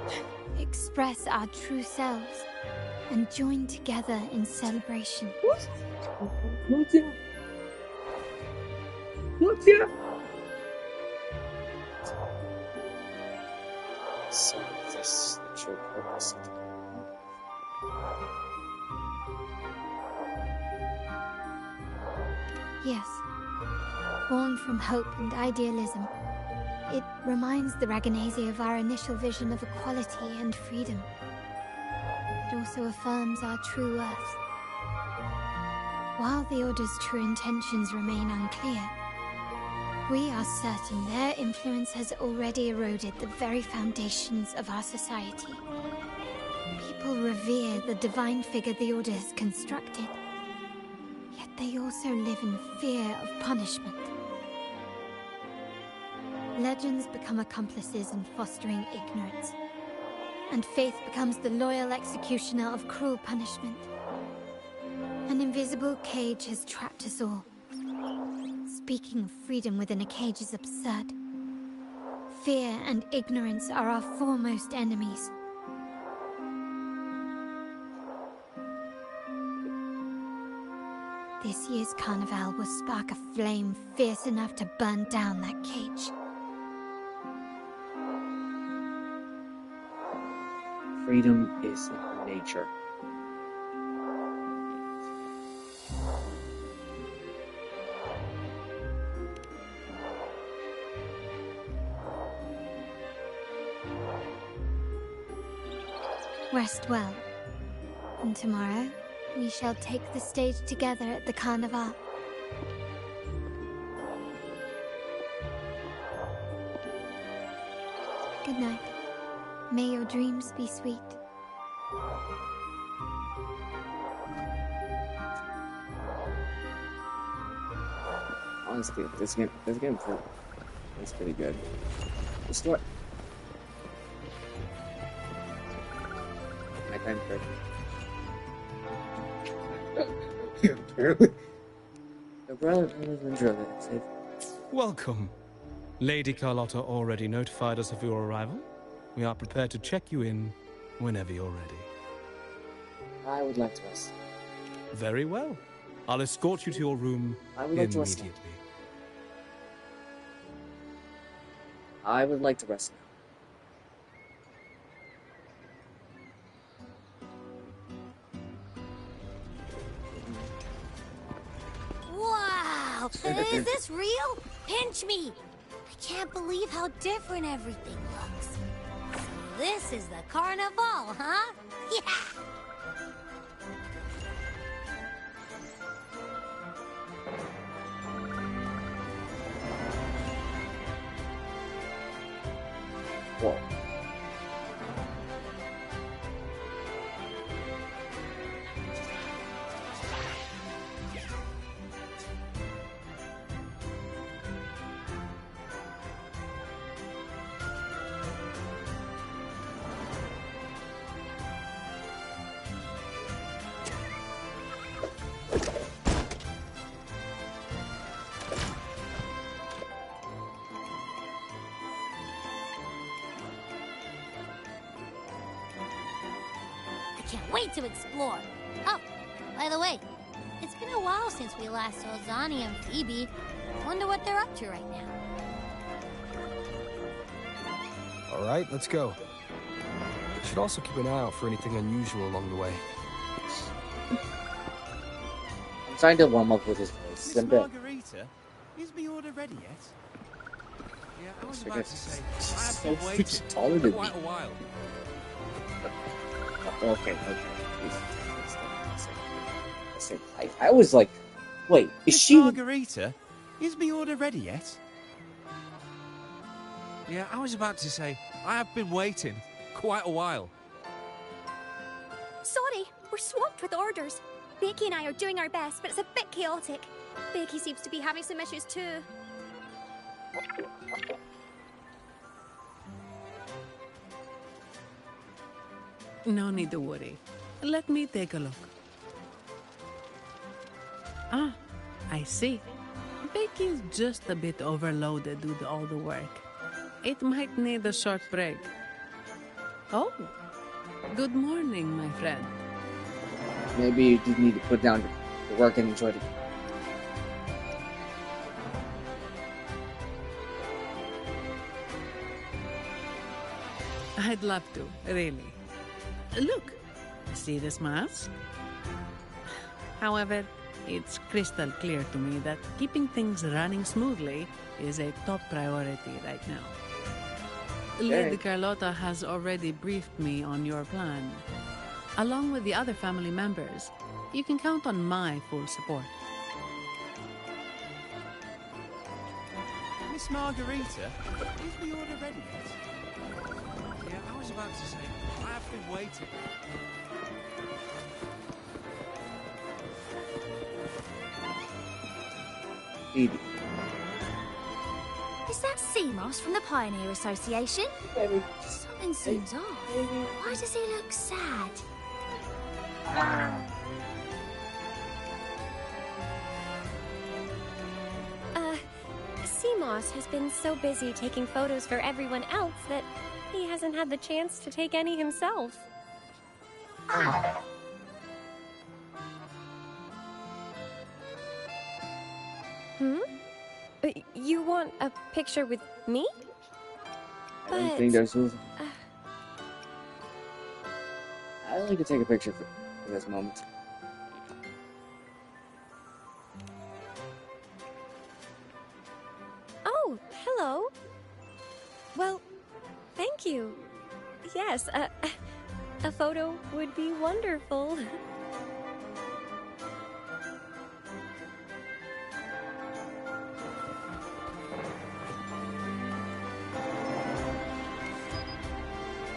express our true selves, and join together in celebration. So this is the true purpose of the Yes. Born from hope and idealism, it reminds the Raganazi of our initial vision of equality and freedom. It also affirms our true worth. While the Order's true intentions remain unclear, we are certain their influence has already eroded the very foundations of our society. People revere the divine figure the Order has constructed, yet they also live in fear of punishment. Legends become accomplices in fostering ignorance, and faith becomes the loyal executioner of cruel punishment. An invisible cage has trapped us all. Speaking of freedom within a cage is absurd. Fear and ignorance are our foremost enemies. This year's carnival will spark a flame fierce enough to burn down that cage. Freedom is in her nature. Rest well. And tomorrow, we shall take the stage together at the carnival. Good night. May your dreams be sweet. Honestly, this game is pretty good. The story. My time for apparently. The brother safe. Welcome. Lady Carlotta already notified us of your arrival. We are prepared to check you in whenever you're ready. I would like to rest. Very well. I'll escort you to your room immediately. I would like to rest now. Wow! Is this real? Pinch me! I can't believe how different everything looks. So this is the carnival, huh? Yeah! Whoa. Can't wait to explore. Oh, by the way, it's been a while since we last saw Zani and Phoebe. Wonder what they're up to right now. All right, let's go. Should also keep an eye out for anything unusual along the way. I'm trying to warm up with his voice. Miss Margarita, is my order ready yet? Yeah, I was about to say, I've been waiting taller than quite me. a while. Okay. I was like, wait, is Miss she? Margarita, is my order ready yet? Yeah, I was about to say, I have been waiting quite a while. Sorry, we're swamped with orders. Becky and I are doing our best, but it's a bit chaotic. Becky seems to be having some issues too. No need to worry. Let me take a look. Ah, I see. Becky's just a bit overloaded with all the work. It might need a short break. Oh, good morning, my friend. Maybe you did need to put down the work and enjoy it. I'd love to, really. Look, see this mask? However, it's crystal clear to me that keeping things running smoothly is a top priority right now. Lady Carlotta has already briefed me on your plan. Along with the other family members, you can count on my full support. Miss Margarita, is the order ready yet? Yeah, I was about to say, I have been waiting. Phoebe. Is that Seamoss from the Pioneer Association? Something seems off. Why does he look sad? Seamoss has been so busy taking photos for everyone else that he hasn't had the chance to take any himself. You want a picture with me? I don't think there's rules. I'd like to take a picture for this moment. Oh, hello. Well, thank you. Yes, a photo would be wonderful.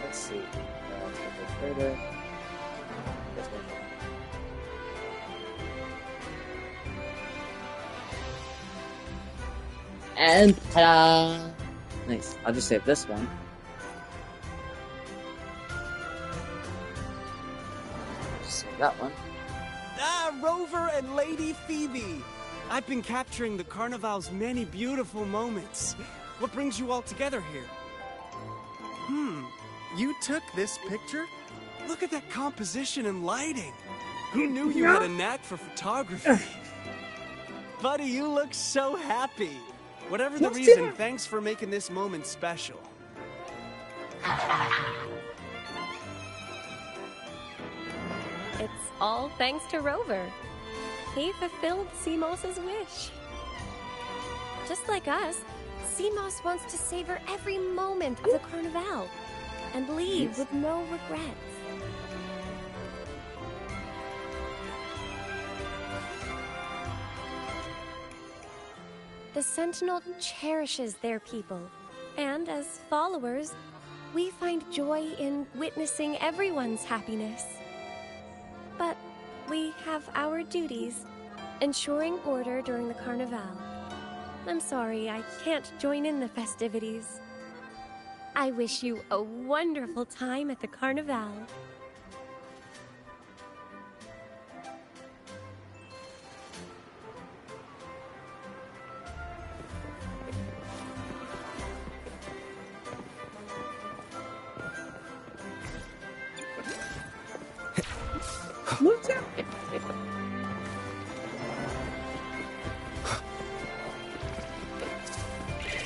Let's see. Let's get this further. This one. And ta-da! Nice. I'll just save this one. Just save that one. Ah, Rover and Lady Phoebe! I've been capturing the Carnival's many beautiful moments. What brings you all together here? You took this picture? Look at that composition and lighting. Who knew you had a knack for photography? Buddy, you look so happy. Whatever the reason, thanks for making this moment special. It's all thanks to Rover. He fulfilled Seamos's wish. Just like us, Seamos wants to savor every moment of the Carnival and leave with no regrets. The Sentinel cherishes their people, and as followers, we find joy in witnessing everyone's happiness. But we have our duties, ensuring order during the Carnival. I'm sorry, I can't join in the festivities. I wish you a wonderful time at the Carnival.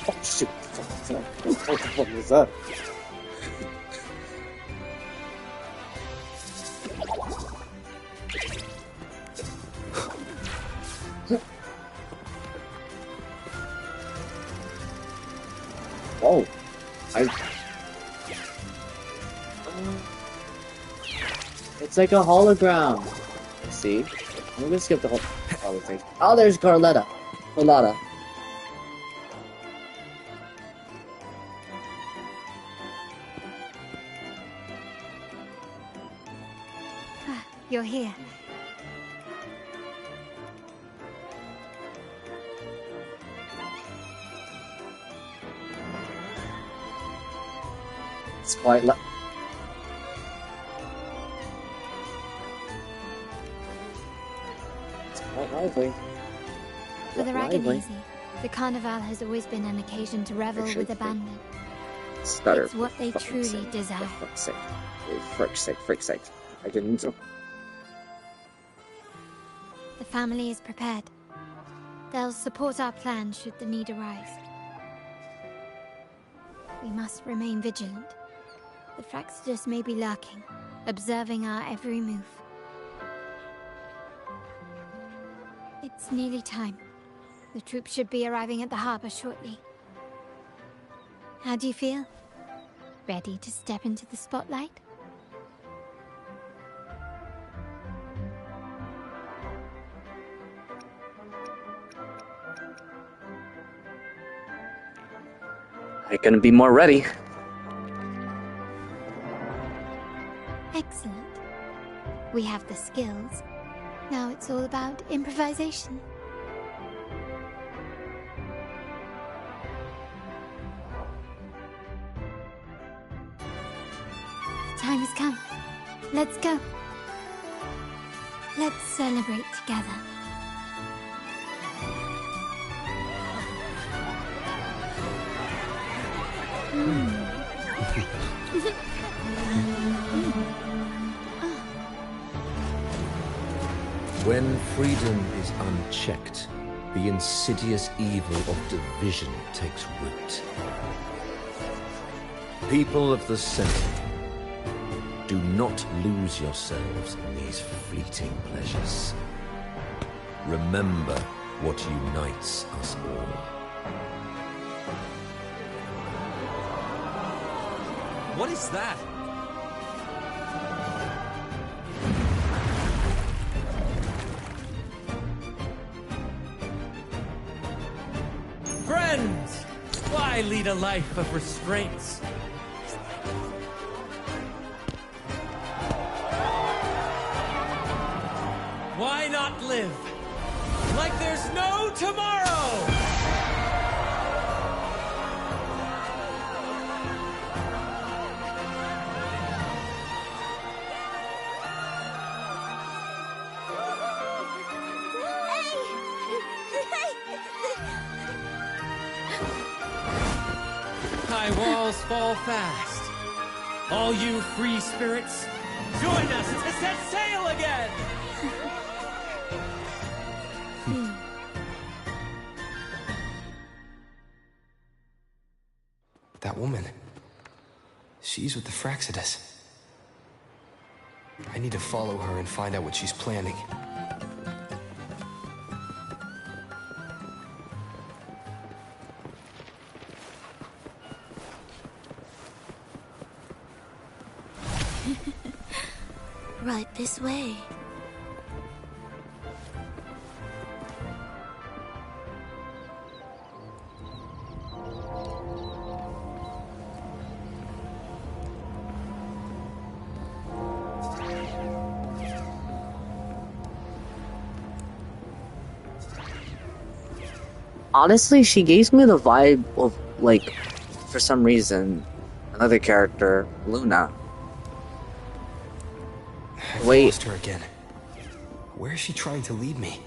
Oh shoot! What was that? Whoa! It's like a hologram. See? I'm gonna skip the whole thing. Oh, there's Carlotta. You're here. It's quite lively. For the Raganese, the Carnival has always been an occasion to revel with abandon. It's what they truly deserve. For frick's sake. I didn't know. The family is prepared. They'll support our plan should the need arise. We must remain vigilant. The Fraxidus may be lurking, observing our every move. It's nearly time. The troops should be arriving at the harbor shortly. How do you feel? Ready to step into the spotlight? I couldn't be more ready. Excellent. We have the skills. Now it's all about improvisation. The time has come. Let's go. Let's celebrate together. When freedom is unchecked, the insidious evil of division takes root. People of the Sentinel, do not lose yourselves in these fleeting pleasures. Remember what unites us all. What is that? Friends! Why lead a life of restraints? Why not live like there's no tomorrow? High walls fall fast. All you free spirits, join us to set sail again! That woman. She's with the Fractsidus. I need to follow her and find out what she's planning. Right this way. Honestly, she gives me the vibe of, like, for some reason, another character, Luna. I've Wait. lost her again. Where is she trying to lead me?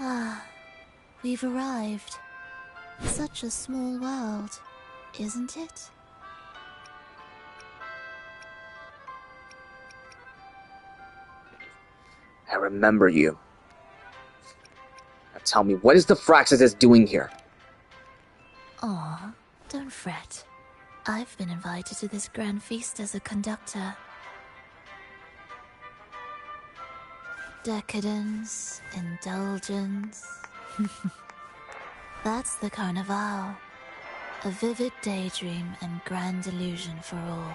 Ah, we've arrived. Such a small world, isn't it? I remember you. Now tell me, what is the Fractsidus doing here? Aw, don't fret. I've been invited to this grand feast as a conductor. Decadence, indulgence. That's the Carnival. A vivid daydream and grand illusion for all.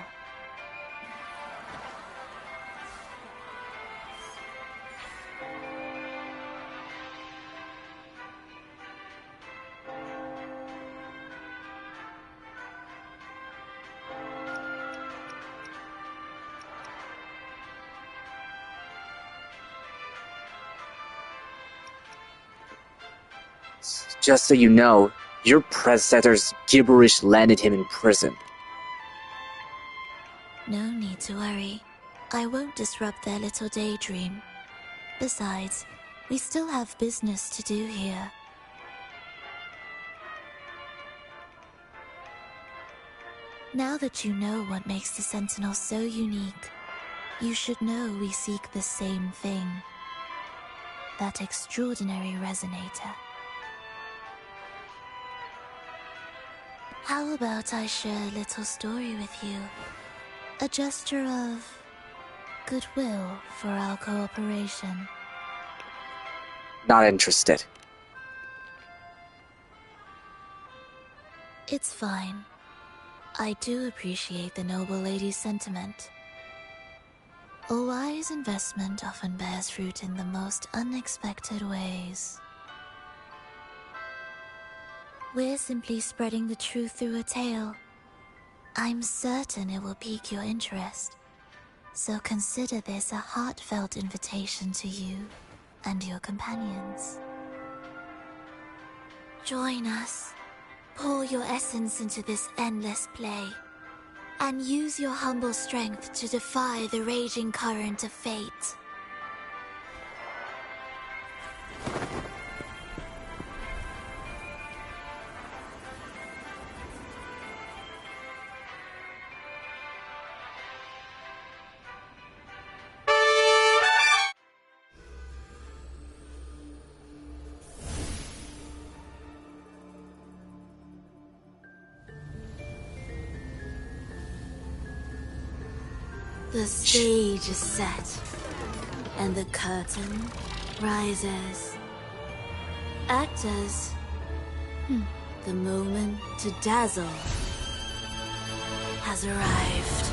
Just so you know, your predecessor's gibberish landed him in prison. No need to worry. I won't disrupt their little daydream. Besides, we still have business to do here. Now that you know what makes the Sentinel so unique, you should know we seek the same thing. That extraordinary resonator. How about I share a little story with you? A gesture of goodwill for our cooperation. Not interested. It's fine. I do appreciate the noble lady's sentiment. A wise investment often bears fruit in the most unexpected ways. We're simply spreading the truth through a tale. I'm certain it will pique your interest, so consider this a heartfelt invitation to you and your companions. Join us. Pour your essence into this endless play. and use your humble strength to defy the raging current of fate. The stage is set, and the curtain rises. Actors, the moment to dazzle has arrived.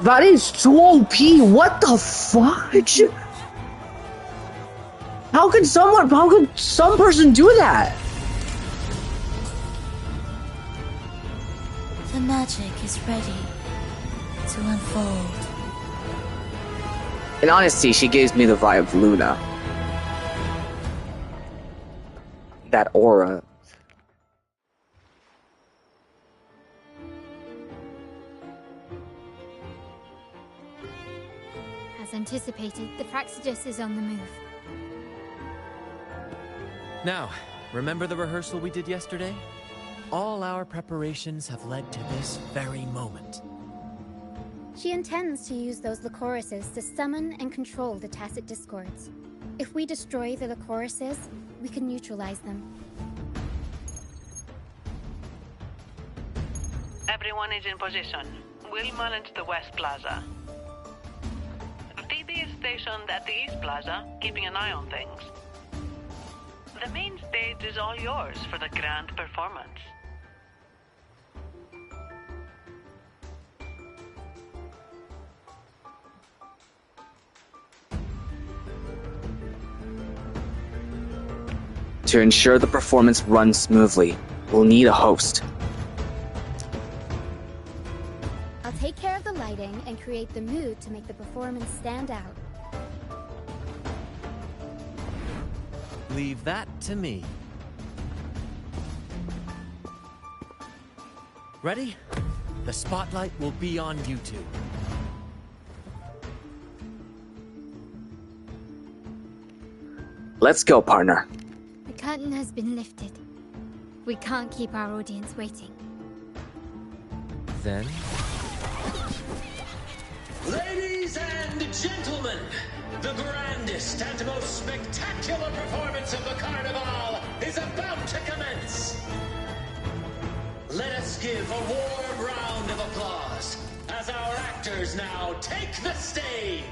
That is too OP. What the fudge? How could some person do that? The magic is ready to unfold. In honesty, she gives me the vibe of Luna. That aura. As anticipated, the Fraxidus is on the move. Now, remember the rehearsal we did yesterday? All our preparations have led to this very moment. She intends to use those Lycoruses to summon and control the Tacit Discords. If we destroy the Lycoruses, we can neutralize them. Everyone is in position. We'll manage the West Plaza. Phoebe is stationed at the East Plaza, keeping an eye on things. The main stage is all yours for the grand performance. To ensure the performance runs smoothly, we'll need a host. I'll take care of the lighting and create the mood to make the performance stand out. Leave that to me. Ready? The spotlight will be on you two. Let's go, partner. The curtain has been lifted. We can't keep our audience waiting. Then... Ladies and gentlemen, the grandest and most spectacular performance of the Carnival is about to commence. Let us give a warm round of applause as our actors now take the stage.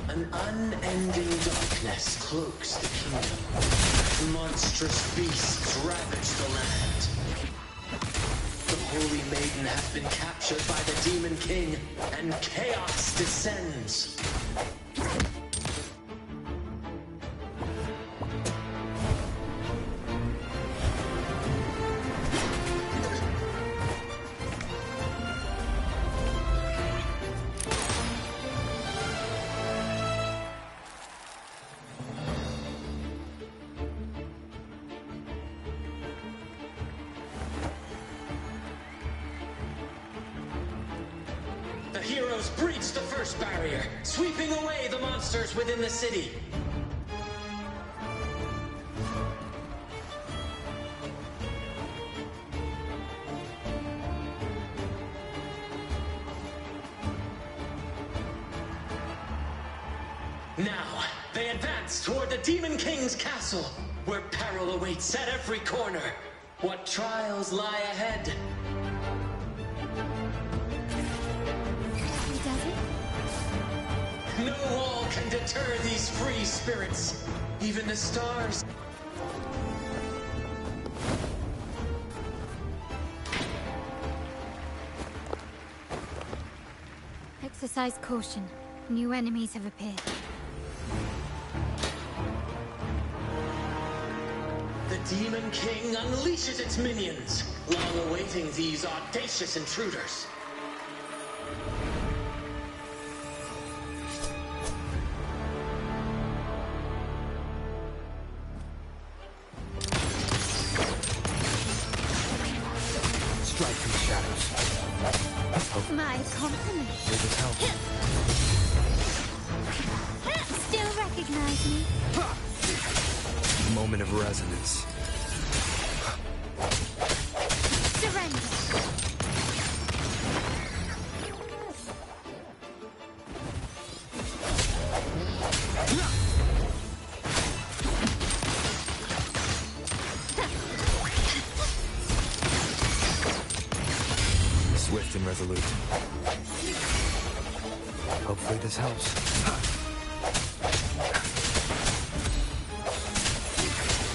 An unending darkness cloaks the kingdom. Monstrous beasts ravage the land. The Holy Maiden has been captured by the Demon King, and chaos descends. The heroes breach the first barrier, sweeping away the monsters within the city. Now, they advance toward the Demon King's castle, where peril awaits at every corner. What trials lie ahead? No wall can deter these free spirits, even the stars. Exercise caution. New enemies have appeared. The Demon King unleashes its minions, long awaiting these audacious intruders. strike from the shadows. My compliment. Will this help? Still recognize me? Moment of resonance. Surrender. Swift and resolute. Hopefully this helps.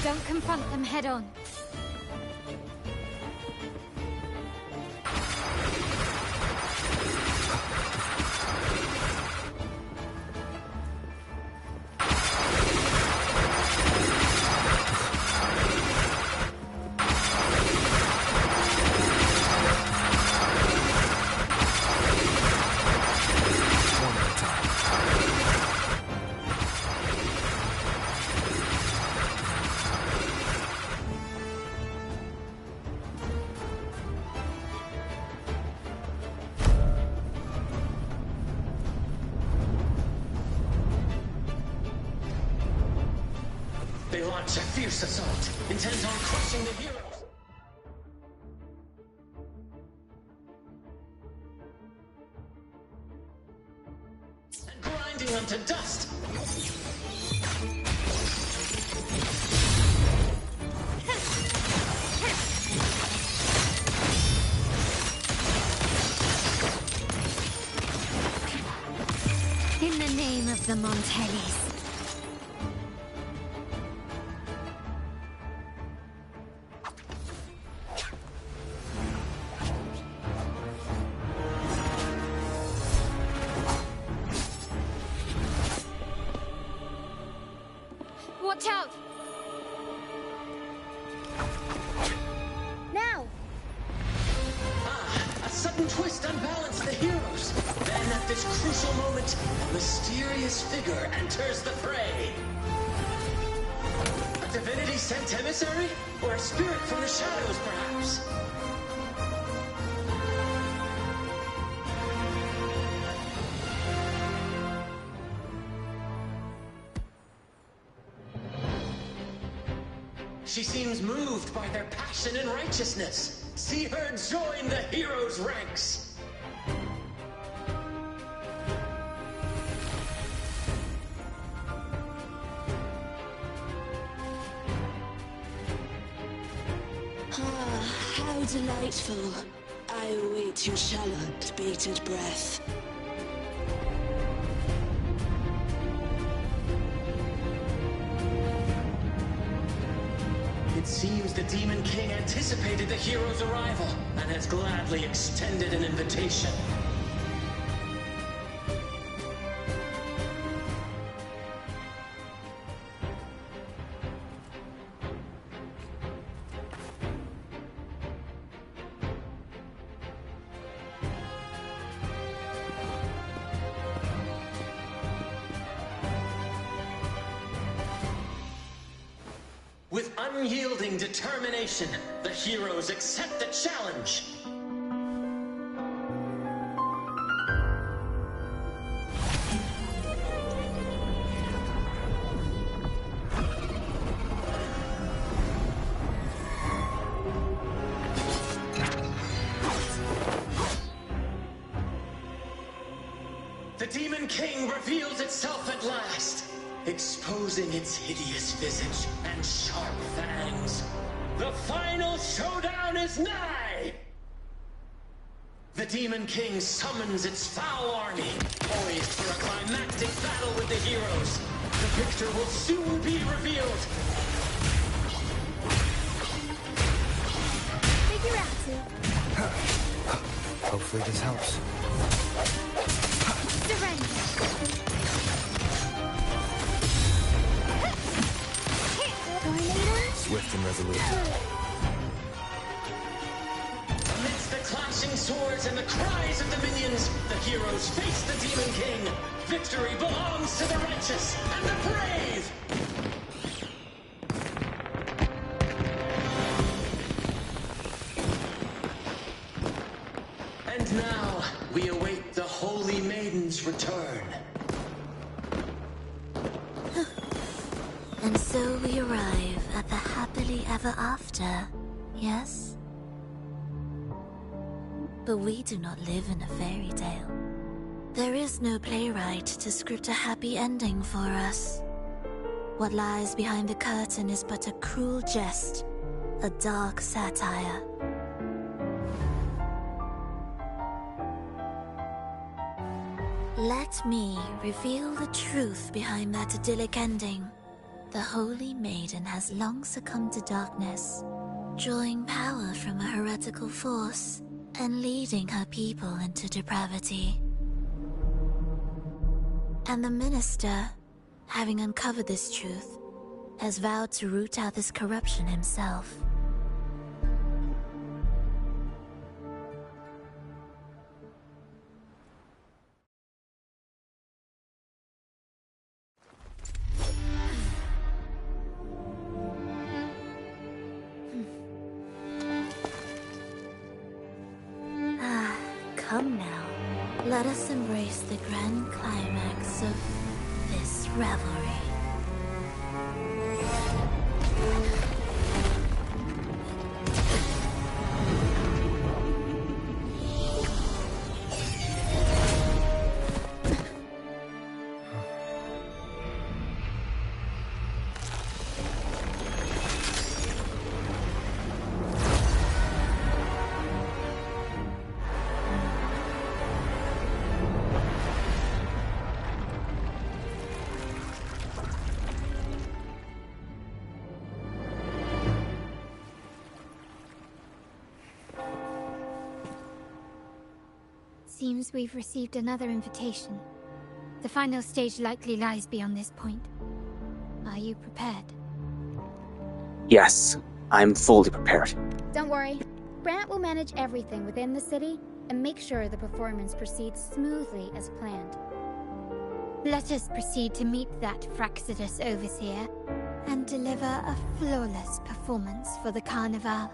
Don't confront them head on. They launch a fierce assault, intent on crushing the heroes. And grinding them to dust. In the name of the Montellis. Watch out! Now! A sudden twist unbalanced the heroes. Then at this crucial moment, a mysterious figure enters the fray. A divinity sent emissary? Or a spirit from the shadows, perhaps? She seems moved by their passion and righteousness. See her join the heroes' ranks. Ah, how delightful. I await your shallow, bated breath. It seems the Demon King anticipated the hero's arrival and has gladly extended an invitation. With unyielding determination, the heroes accept the challenge. The Demon King reveals itself at last, exposing its hideous visage and sharp fangs. The final showdown is nigh! The Demon King summons its foul army, poised for a climactic battle with the heroes. The victor will soon be revealed. Figure out to. Hopefully this helps. Surrender. Swift and resolute. Amidst the clashing swords and the cries of the minions, the heroes face the Demon King. Victory belongs to the righteous and the brave! And now, we await the Holy Maiden's return. And so we arrive at the happily ever after, yes? But we do not live in a fairy tale. There is no playwright to script a happy ending for us. What lies behind the curtain is but a cruel jest, a dark satire. Let me reveal the truth behind that idyllic ending. The Holy Maiden has long succumbed to darkness, drawing power from a heretical force and leading her people into depravity. And the minister, having uncovered this truth, has vowed to root out this corruption himself. Come now, let us embrace the grand climax of this revelry. Seems we've received another invitation. The final stage likely lies beyond this point. Are you prepared? Yes, I'm fully prepared. Don't worry. Brant will manage everything within the city and make sure the performance proceeds smoothly as planned. Let us proceed to meet that Fraxidus overseer and deliver a flawless performance for the Carnival.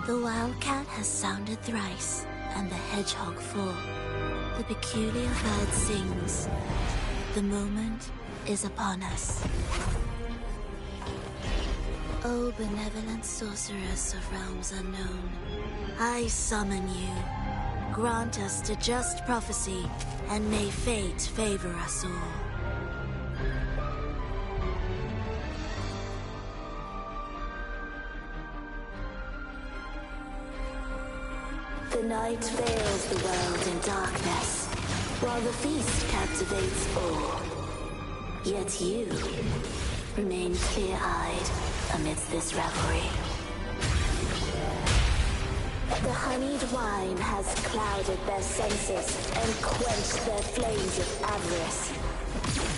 The wildcat has sounded thrice, and the hedgehog four. The peculiar bird sings. The moment is upon us. O benevolent sorceress of realms unknown, I summon you. Grant us the just prophecy, and may fate favor us all. The night veils the world in darkness, while the feast captivates all. Yet you remain clear-eyed amidst this revelry. The honeyed wine has clouded their senses and quenched their flames of avarice.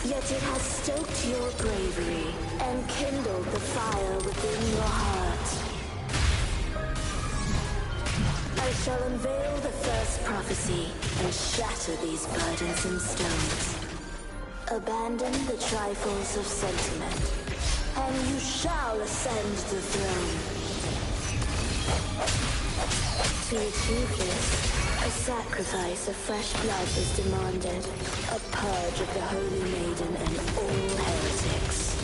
Yet it has stoked your bravery and kindled the fire within your heart. I shall unveil the first prophecy and shatter these burdensome stones. Abandon the trifles of sentiment, and you shall ascend the throne. To achieve this, a sacrifice of fresh blood is demanded, a purge of the Holy Maiden and all heretics.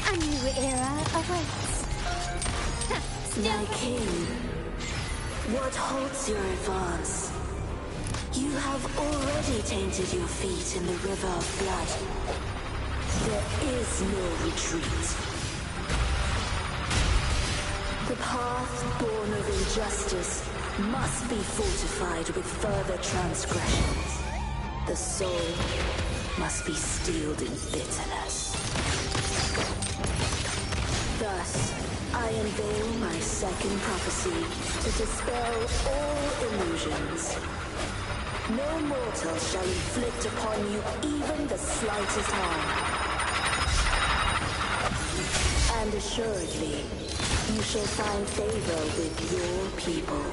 A new era awaits. My king, what halts your advance? You have already tainted your feet in the river of blood. There is no retreat. The path born of injustice must be fortified with further transgressions. The soul must be steeled in bitterness. Thus, I unveil my second prophecy to dispel all illusions. No mortal shall inflict upon you even the slightest harm. And assuredly, you shall find favor with your people.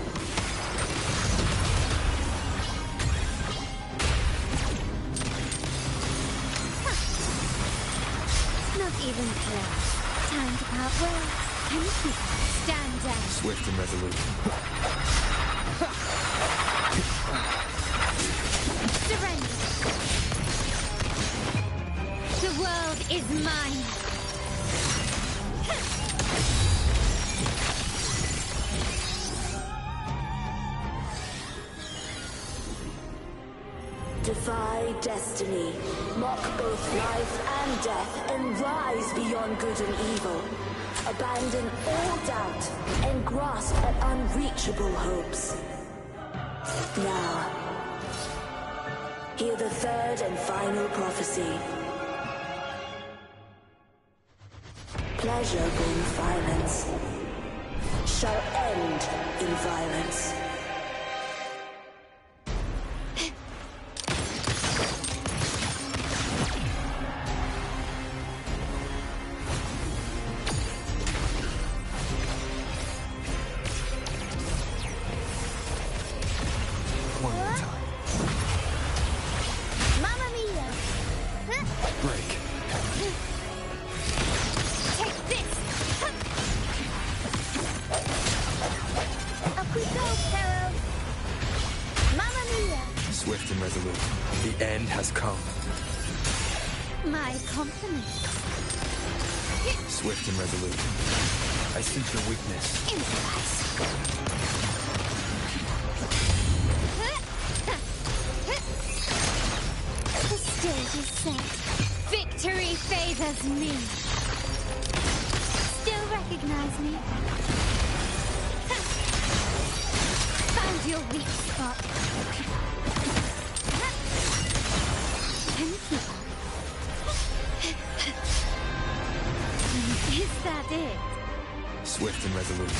Not even close. Time to part ways. Can you stand down? Swift and resolute. Surrender. The world is mine. Defy destiny, mock both life and death, and rise beyond good and evil. Abandon all doubt and grasp at unreachable hopes. Now, hear the third and final prophecy. Pleasure born violence shall end in violence. Swift and resolute. The end has come. My compliments. Swift and resolute. I sense your weakness. The stage is set. Victory favors me. Still recognize me? Found your weak spot. Can you keep up? Is that it? Swift and resolute.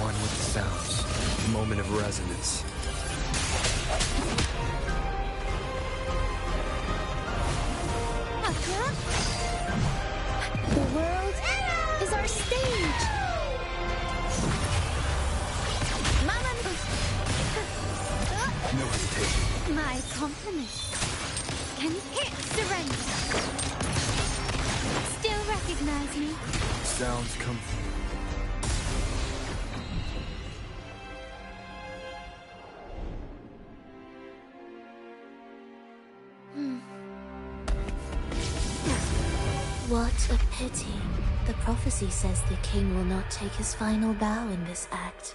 One with the sounds. Moment of resonance. The world is our stage. No hesitation. My compliments. Can you surrender? Still recognize me? Sounds come from What a pity. The prophecy says the king will not take his final bow in this act.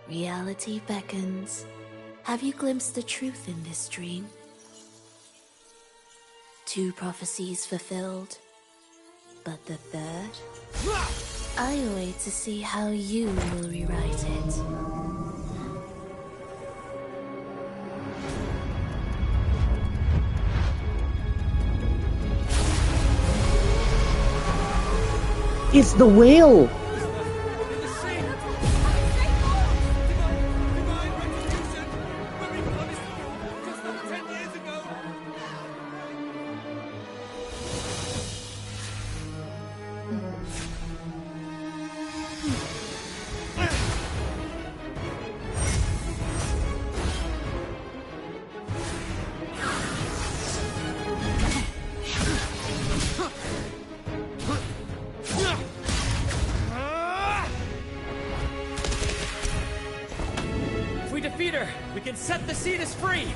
Reality beckons. Have you glimpsed the truth in this dream? 2 prophecies fulfilled, but the third? I await to see how you will rewrite it. It's the whale! We can set the Cetus free!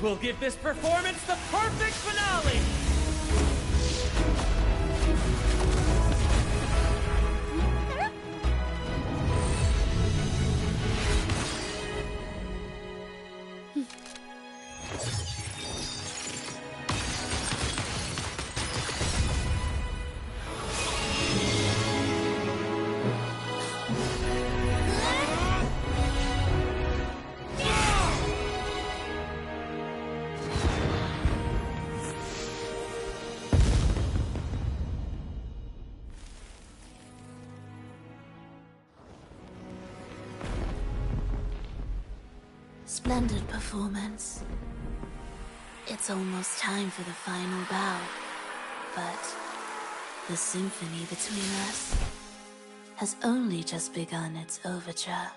We'll give this performance the perfect finale! splendid performance. It's almost time for the final bow, but the symphony between us has only just begun its overture.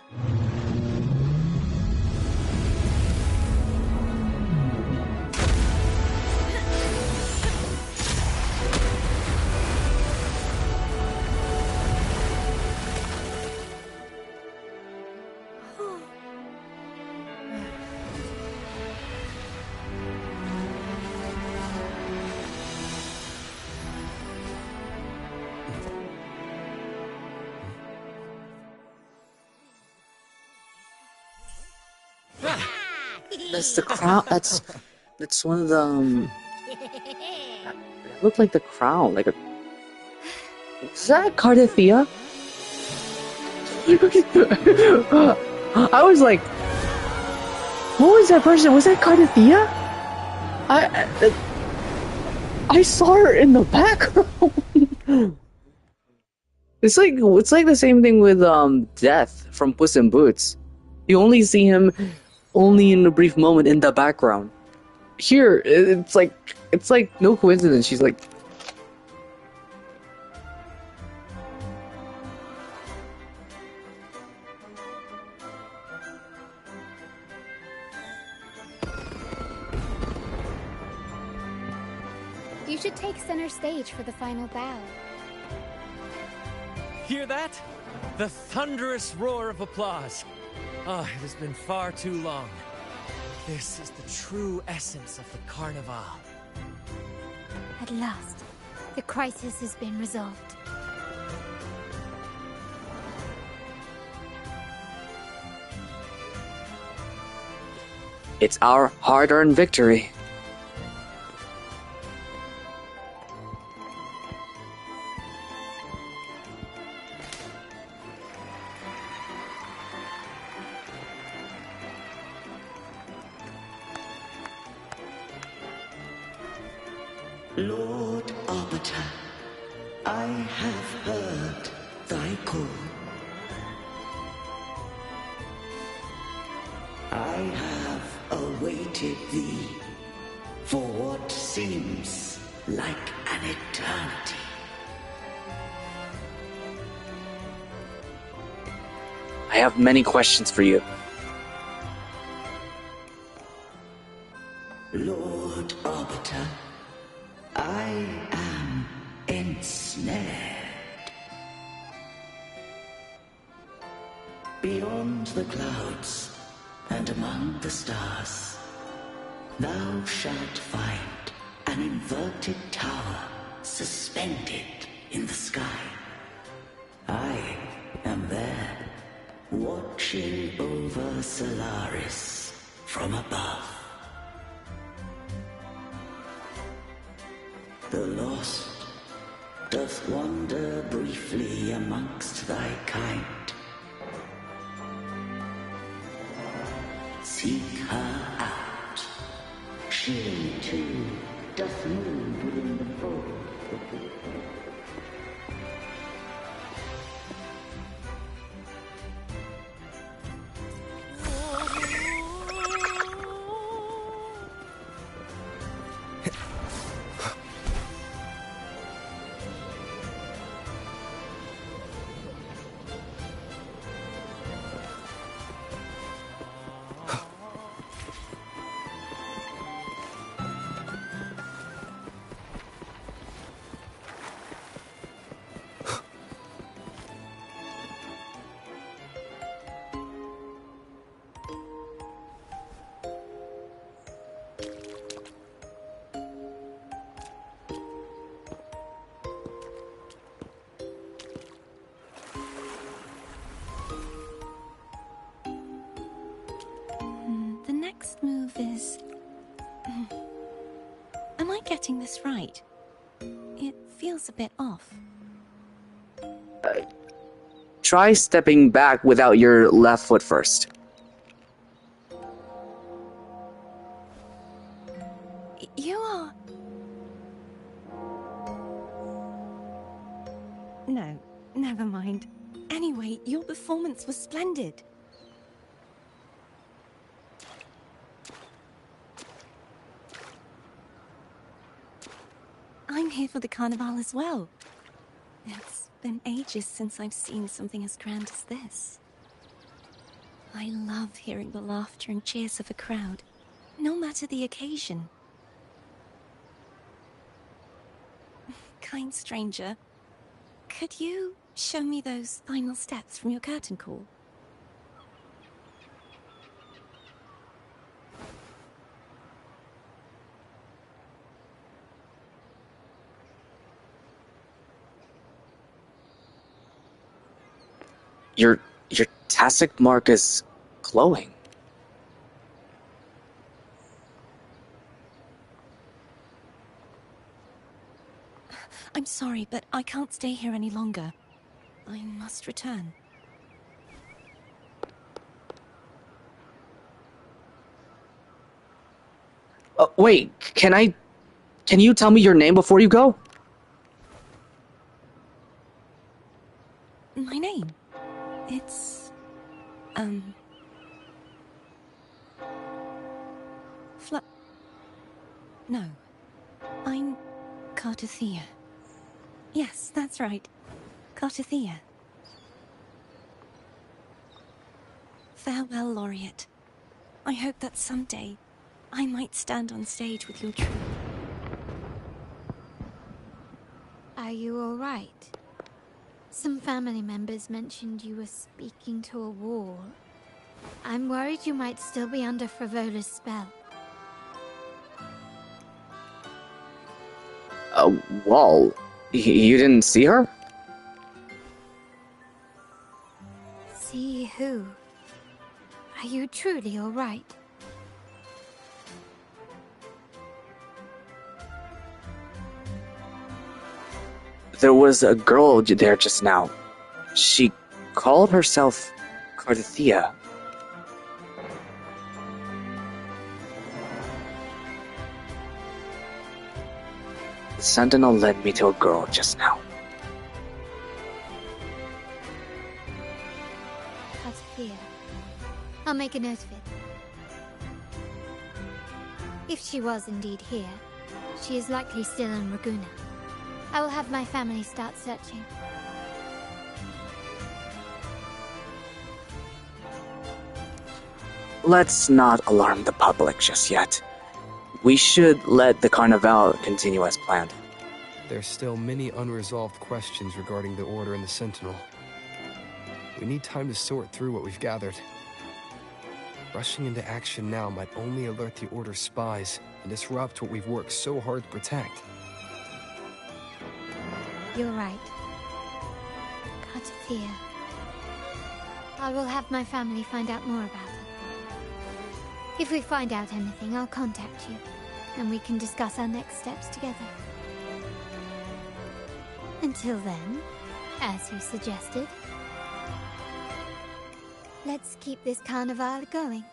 That's the crown. That's one of the. It looked like the crown, like a. Is that Cardathia? I was like, who was that person? Was that Cardathia? I saw her in the background. It's like the same thing with Death from Puss in Boots. You only see him only in a brief moment in the background. Here, it's like no coincidence. She's like. You should take center stage for the final bow. Hear that? The thunderous roar of applause. Ah, it has been far too long. This is the true essence of the Carnival. At last, the crisis has been resolved. It's our hard-earned victory. Lord Arbiter, I have heard thy call. I have awaited thee for what seems like an eternity. I have many questions for you. Lord Arbiter, I am ensnared. Beyond the clouds and among the stars, thou shalt find an inverted tower suspended in the sky. I am there, watching over Solaris from above. The lost doth wander briefly amongst thy kind. Seek her out. She too doth move within the fold. The next move is... Am I getting this right? It feels a bit off. Try stepping back without your left foot first. You are... No, never mind. Anyway, your performance was splendid. here for the carnival as well. It's been ages since I've seen something as grand as this. I love hearing the laughter and cheers of a crowd, no matter the occasion. Kind stranger, could you show me those final steps from your curtain call? Your Tastic mark is glowing. I'm sorry, but I can't stay here any longer. I must return. Wait, can you tell me your name before you go? My name? It's... No. I'm Cartothea. Yes, that's right. Cartothea. Farewell, Laureate. I hope that someday I might stand on stage with your troupe. Are you all right? Some family members mentioned you were speaking to a wall. I'm worried you might still be under Frivola's spell. A wall? You didn't see her? See who? Are you truly all right? There was a girl there just now. She called herself Cartothea. The Sentinel led me to a girl just now. Cartothea. I'll make a note of it. If she was indeed here, she is likely still in Raguena. I will have my family start searching. Let's not alarm the public just yet. We should let the Carnival continue as planned. There's still many unresolved questions regarding the Order and the Sentinel. We need time to sort through what we've gathered. Rushing into action now might only alert the Order's spies and disrupt what we've worked so hard to protect. You're right. Cartothea. I will have my family find out more about her. If we find out anything, I'll contact you, and we can discuss our next steps together. Until then, as you suggested, let's keep this carnival going.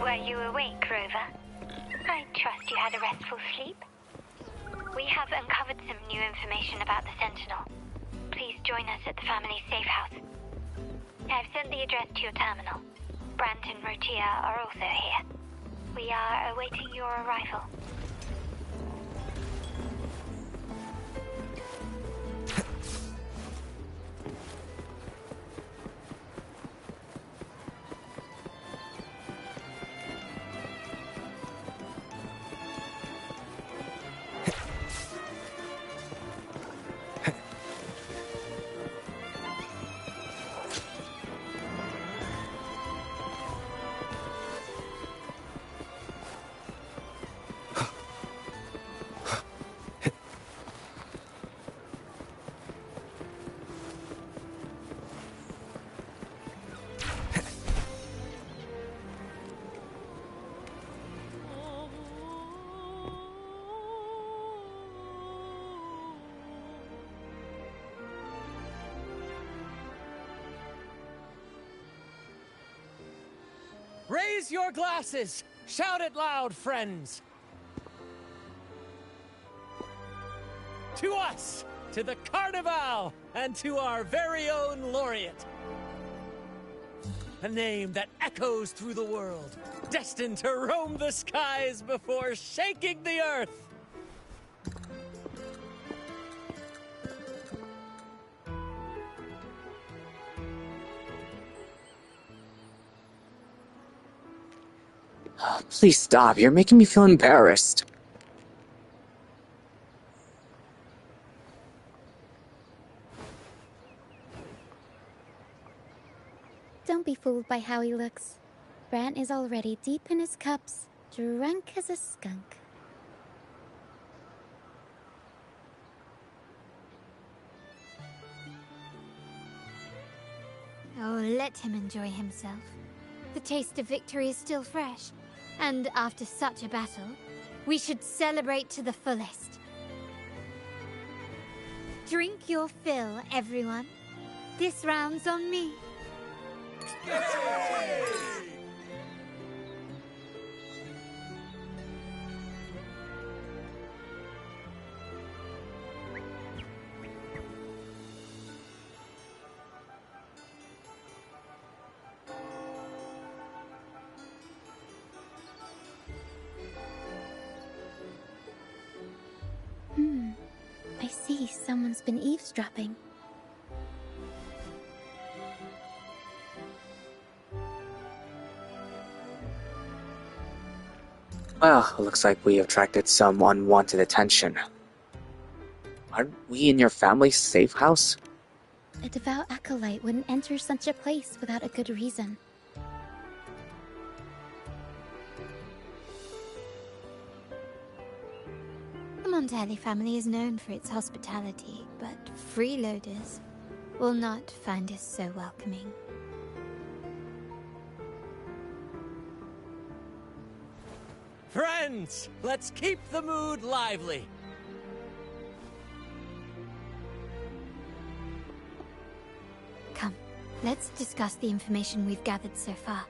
Were you awake, Rover? I trust you had a restful sleep. We have uncovered some new information about the Sentinel. Please join us at the family's safe house. I've sent the address to your terminal. Brant and Rotia are also here. We are awaiting your arrival. Raise your glasses! Shout it loud, friends! To us! To the Carnival! And to our very own laureate! A name that echoes through the world, destined to roam the skies before shaking the earth! Please stop. You're making me feel embarrassed. Don't be fooled by how he looks. Brant is already deep in his cups, drunk as a skunk. Oh, let him enjoy himself. The taste of victory is still fresh. And after such a battle, we should celebrate to the fullest. Drink your fill, everyone. This round's on me. I see someone's been eavesdropping. Well, it looks like we attracted some unwanted attention. Aren't we in your family's safe house? A devout acolyte wouldn't enter such a place without a good reason. The Montelli family is known for its hospitality, but freeloaders will not find us so welcoming. Friends, let's keep the mood lively. Come, let's discuss the information we've gathered so far.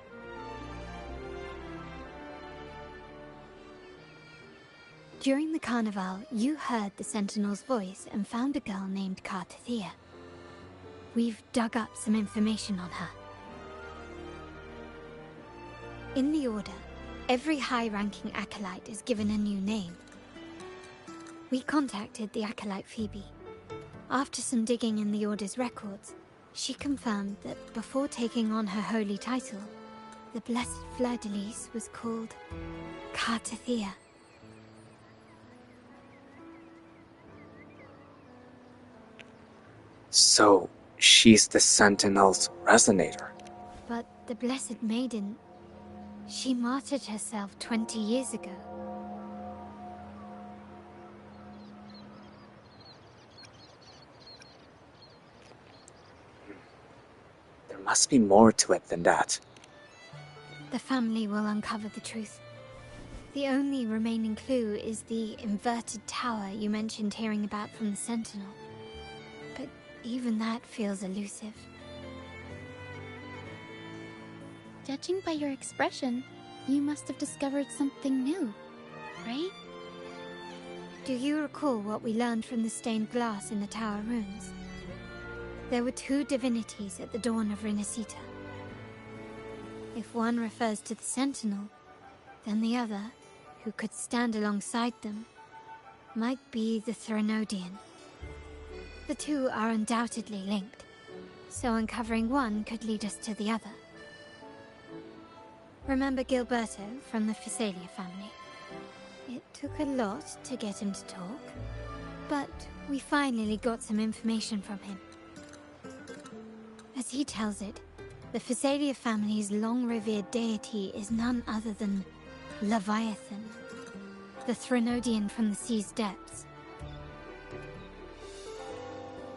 During the carnival, you heard the Sentinel's voice and found a girl named Cartathea. We've dug up some information on her. In the Order, every high-ranking acolyte is given a new name. We contacted the acolyte Phoebe. After some digging in the Order's records, she confirmed that before taking on her holy title, the Blessed Fleur-de-Lis was called Cartathea. So, she's the Sentinel's resonator. But the Blessed Maiden, she martyred herself 20 years ago. There must be more to it than that. The family will uncover the truth. The only remaining clue is the inverted tower you mentioned hearing about from the Sentinel. But even that feels elusive. Judging by your expression, you must have discovered something new, right? Do you recall what we learned from the stained glass in the tower ruins? There were two divinities at the dawn of Renacita. If one refers to the Sentinel, then the other, who could stand alongside them, might be the Threnodian. The two are undoubtedly linked, so uncovering one could lead us to the other. Remember Gilberto from the Physalia family? It took a lot to get him to talk, but we finally got some information from him. As he tells it, the Physalia family's long-revered deity is none other than Leviathan, the Threnodian from the sea's depths.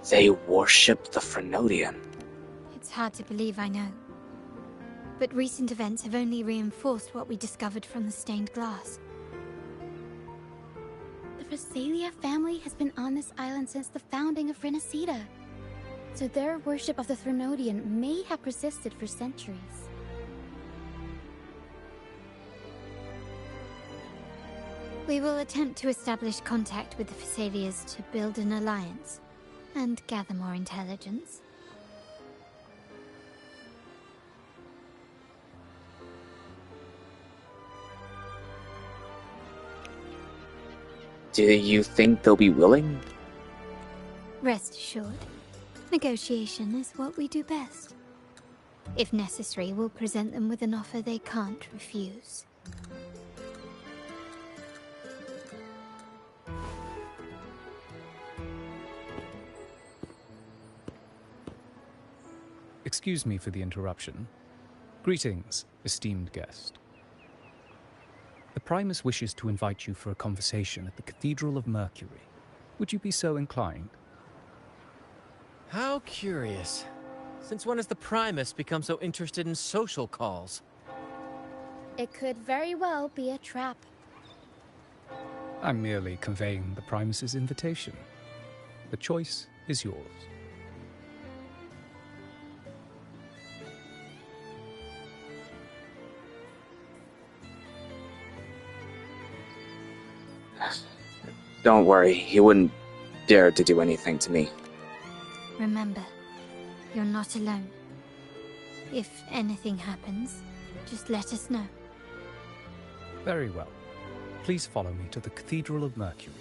They worship the Threnodian. It's hard to believe, I know. But recent events have only reinforced what we discovered from the stained glass. The Physalia family has been on this island since the founding of Renacita. So their worship of the Threnodian may have persisted for centuries. We will attempt to establish contact with the Phasaelias to build an alliance and gather more intelligence. Do you think they'll be willing? Rest assured, negotiation is what we do best. If necessary, we'll present them with an offer they can't refuse. Excuse me for the interruption. Greetings, esteemed guest. The Primus wishes to invite you for a conversation at the Cathedral of Mercury. Would you be so inclined? How curious. Since when has the Primus become so interested in social calls? It could very well be a trap. I'm merely conveying the Primus's invitation. The choice is yours. Don't worry, he wouldn't dare to do anything to me. Remember, you're not alone. If anything happens, just let us know. Very well. Please follow me to the Cathedral of Mercury.